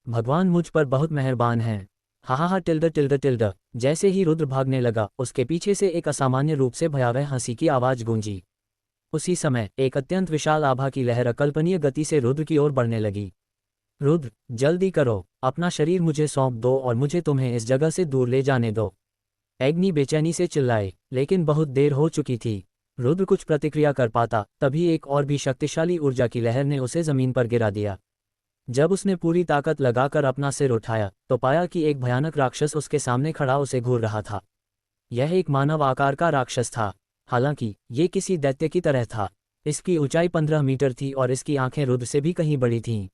भगवान मुझ पर बहुत मेहरबान हैं। हा टिल्ड टिल्ड टिल्ड। जैसे ही रुद्र भागने लगा उसके पीछे से एक असामान्य रूप से भयावह हंसी की आवाज गूंजी। उसी समय एक अत्यंत विशाल आभा की लहर अकल्पनीय गति से रुद्र की ओर बढ़ने लगी। रुद्र, जल्दी करो, अपना शरीर मुझे सौंप दो और मुझे तुम्हें इस जगह से दूर ले जाने दो। एग्नि बेचैनी से चिल्लाए, लेकिन बहुत देर हो चुकी थी। रुद्र कुछ प्रतिक्रिया कर पाता तभी एक और भी शक्तिशाली ऊर्जा की लहर ने उसे जमीन पर गिरा दिया। जब उसने पूरी ताकत लगाकर अपना सिर उठाया तो पाया कि एक भयानक राक्षस उसके सामने खड़ा उसे घूर रहा था। यह एक मानव आकार का राक्षस था। हालांकि ये किसी दैत्य की तरह था। इसकी ऊंचाई 15 मीटर थी और इसकी आंखें रुद्र से भी कहीं बड़ी थीं।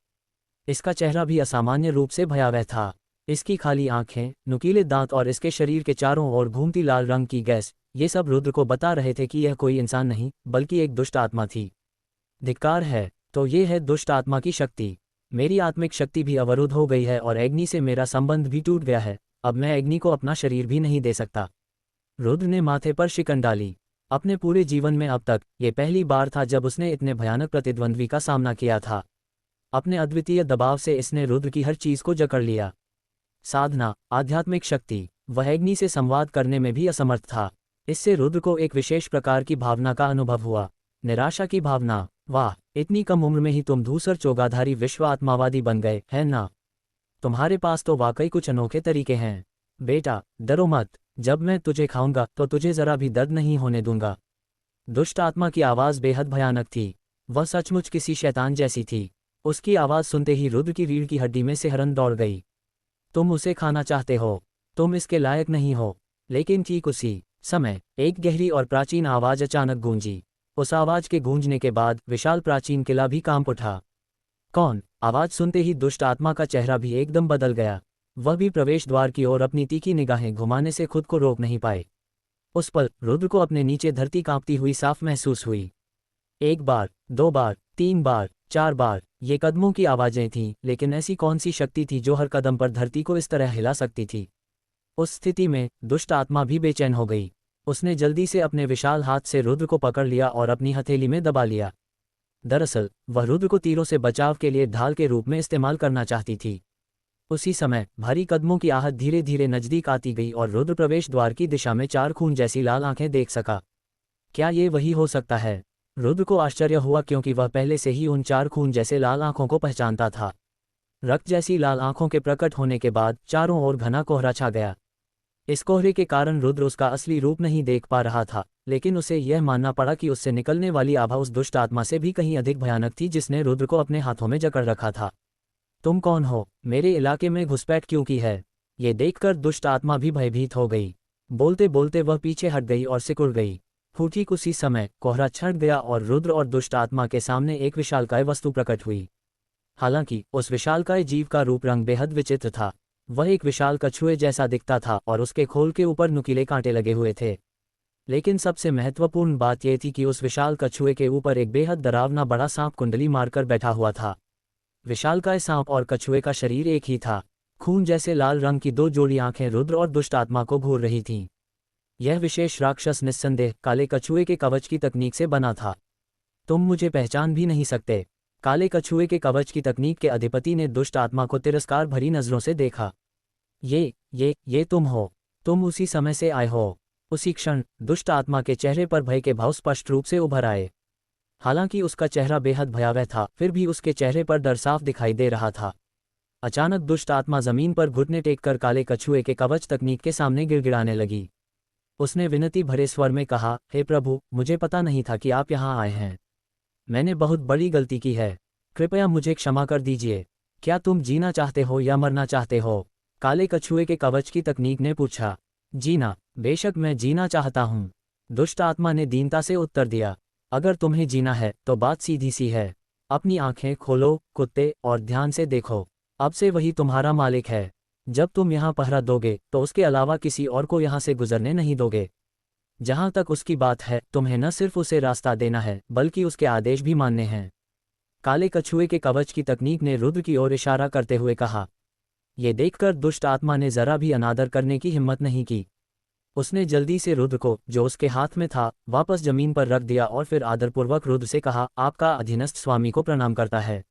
इसका चेहरा भी असामान्य रूप से भयावह था। इसकी खाली आंखें, नुकीले दांत और इसके शरीर के चारों ओर घूमती लाल रंग की गैस, ये सब रुद्र को बता रहे थे कि यह कोई इंसान नहीं बल्कि एक दुष्ट आत्मा थी। धिक्कार है, तो ये है दुष्ट आत्मा की शक्ति। मेरी आत्मिक शक्ति भी अवरुद्ध हो गई है और अग्नि से मेरा संबंध भी टूट गया है। अब मैं अग्नि को अपना शरीर भी नहीं दे सकता। रुद्र ने माथे पर शिकन डाली। अपने पूरे जीवन में अब तक ये पहली बार था जब उसने इतने भयानक प्रतिद्वंद्वी का सामना किया था। अपने अद्वितीय दबाव से इसने रुद्र की हर चीज को जकड़ लिया। साधना, आध्यात्मिक शक्ति, वह अग्नि से संवाद करने में भी असमर्थ था। इससे रुद्र को एक विशेष प्रकार की भावना का अनुभव हुआ, निराशा की भावना। वाह, इतनी कम उम्र में ही तुम धूसर चोगाधारी विश्व आत्मावादी बन गए, है ना? तुम्हारे पास तो वाकई कुछ अनोखे तरीके हैं। बेटा, डरो मत, जब मैं तुझे खाऊंगा तो तुझे जरा भी दर्द नहीं होने दूंगा। दुष्ट आत्मा की आवाज बेहद भयानक थी। वह सचमुच किसी शैतान जैसी थी। उसकी आवाज सुनते ही रुद्र की रीढ़ की हड्डी में सिहरन दौड़ गई। तुम उसे खाना चाहते हो, तुम इसके लायक नहीं हो। लेकिन ठीक उसी समय एक गहरी और प्राचीन आवाज अचानक गूंजी। उस आवाज के गूंजने के बाद विशाल प्राचीन किला भी कांप उठा। कौन? आवाज सुनते ही दुष्ट आत्मा का चेहरा भी एकदम बदल गया। वह भी प्रवेश द्वार की ओर अपनी तीखी निगाहें घुमाने से खुद को रोक नहीं पाए। उस पल रुद्र को अपने नीचे धरती कांपती हुई साफ महसूस हुई। एक बार, 2 बार, 3 बार, 4 बार, ये कदमों की आवाजें थीं, लेकिन ऐसी कौन सी शक्ति थी जो हर कदम पर धरती को इस तरह हिला सकती थी? उस स्थिति में दुष्ट आत्मा भी बेचैन हो गई। उसने जल्दी से अपने विशाल हाथ से रुद्र को पकड़ लिया और अपनी हथेली में दबा लिया। दरअसल वह रुद्र को तीरों से बचाव के लिए ढाल के रूप में इस्तेमाल करना चाहती थी। उसी समय भारी कदमों की आहट धीरे धीरे नजदीक आती गई और रुद्र प्रवेश द्वार की दिशा में 4 खून जैसी लाल आंखें देख सका। क्या ये वही हो सकता है? रुद्र को आश्चर्य हुआ क्योंकि वह पहले से ही उन 4 खून जैसे लाल आंखों को पहचानता था। रक्त जैसी लाल आंखों के प्रकट होने के बाद चारों ओर घना कोहरा छा गया। इस कोहरे के कारण रुद्र उसका असली रूप नहीं देख पा रहा था, लेकिन उसे यह मानना पड़ा कि उससे निकलने वाली आभा उस दुष्ट आत्मा से भी कहीं अधिक भयानक थी जिसने रुद्र को अपने हाथों में जकड़ रखा था। तुम कौन हो? मेरे इलाके में घुसपैठ क्यों की है? ये देखकर दुष्ट आत्मा भी भयभीत हो गई। बोलते बोलते वह पीछे हट गई और सिकुड़ गई। ठीक उसी समय कोहरा छट गया और रुद्र और दुष्ट आत्मा के सामने एक विशालकाय वस्तु प्रकट हुई। हालांकि उस विशालकाय जीव का रूप रंग बेहद विचित्र था। वह एक विशाल कछुए जैसा दिखता था और उसके खोल के ऊपर नुकीले कांटे लगे हुए थे। लेकिन सबसे महत्वपूर्ण बात यह थी कि उस विशाल कछुए के ऊपर एक बेहद डरावना बड़ा सांप कुंडली मारकर बैठा हुआ था। विशालकाय सांप और कछुए का शरीर एक ही था। खून जैसे लाल रंग की 2 जोड़ी आंखें रुद्र और दुष्ट आत्मा को घूर रही थीं। यह विशेष राक्षस निस्संदेह काले कछुए के कवच की तकनीक से बना था। तुम मुझे पहचान भी नहीं सकते। काले कछुए के कवच की तकनीक के अधिपति ने दुष्ट आत्मा को तिरस्कार भरी नजरों से देखा। ये तुम हो। तुम उसी समय से आए हो। उसी क्षण दुष्ट आत्मा के चेहरे पर भय के भाव स्पष्ट रूप से उभर आए। हालांकि उसका चेहरा बेहद भयावह था, फिर भी उसके चेहरे पर डर साफ दिखाई दे रहा था। अचानक दुष्ट आत्मा जमीन पर घुटने टेककर काले कछुए के कवच तकनीक के सामने गिड़गिड़ाने लगी। उसने विनती भरे स्वर में कहा, हे प्रभु, मुझे पता नहीं था कि आप यहाँ आए हैं। मैंने बहुत बड़ी गलती की है। कृपया मुझे क्षमा कर दीजिए। क्या तुम जीना चाहते हो या मरना चाहते हो? काले कछुए के कवच की तकनीक ने पूछा। जीना, बेशक मैं जीना चाहता हूँ, दुष्ट आत्मा ने दीनता से उत्तर दिया। अगर तुम्हें जीना है तो बात सीधी सी है। अपनी आंखें खोलो कुत्ते और ध्यान से देखो। अब से वही तुम्हारा मालिक है। जब तुम यहाँ पहरा दोगे तो उसके अलावा किसी और को यहाँ से गुजरने नहीं दोगे। जहाँ तक उसकी बात है, तुम्हें न सिर्फ उसे रास्ता देना है बल्कि उसके आदेश भी मानने हैं। काले कछुए के कवच की तकनीक ने रुद्र की ओर इशारा करते हुए कहा। ये देखकर दुष्ट आत्मा ने जरा भी अनादर करने की हिम्मत नहीं की। उसने जल्दी से रुद्र को, जो उसके हाथ में था, वापस जमीन पर रख दिया और फिर आदरपूर्वक रुद्र से कहा, आपका अधीनस्थ स्वामी को प्रणाम करता है।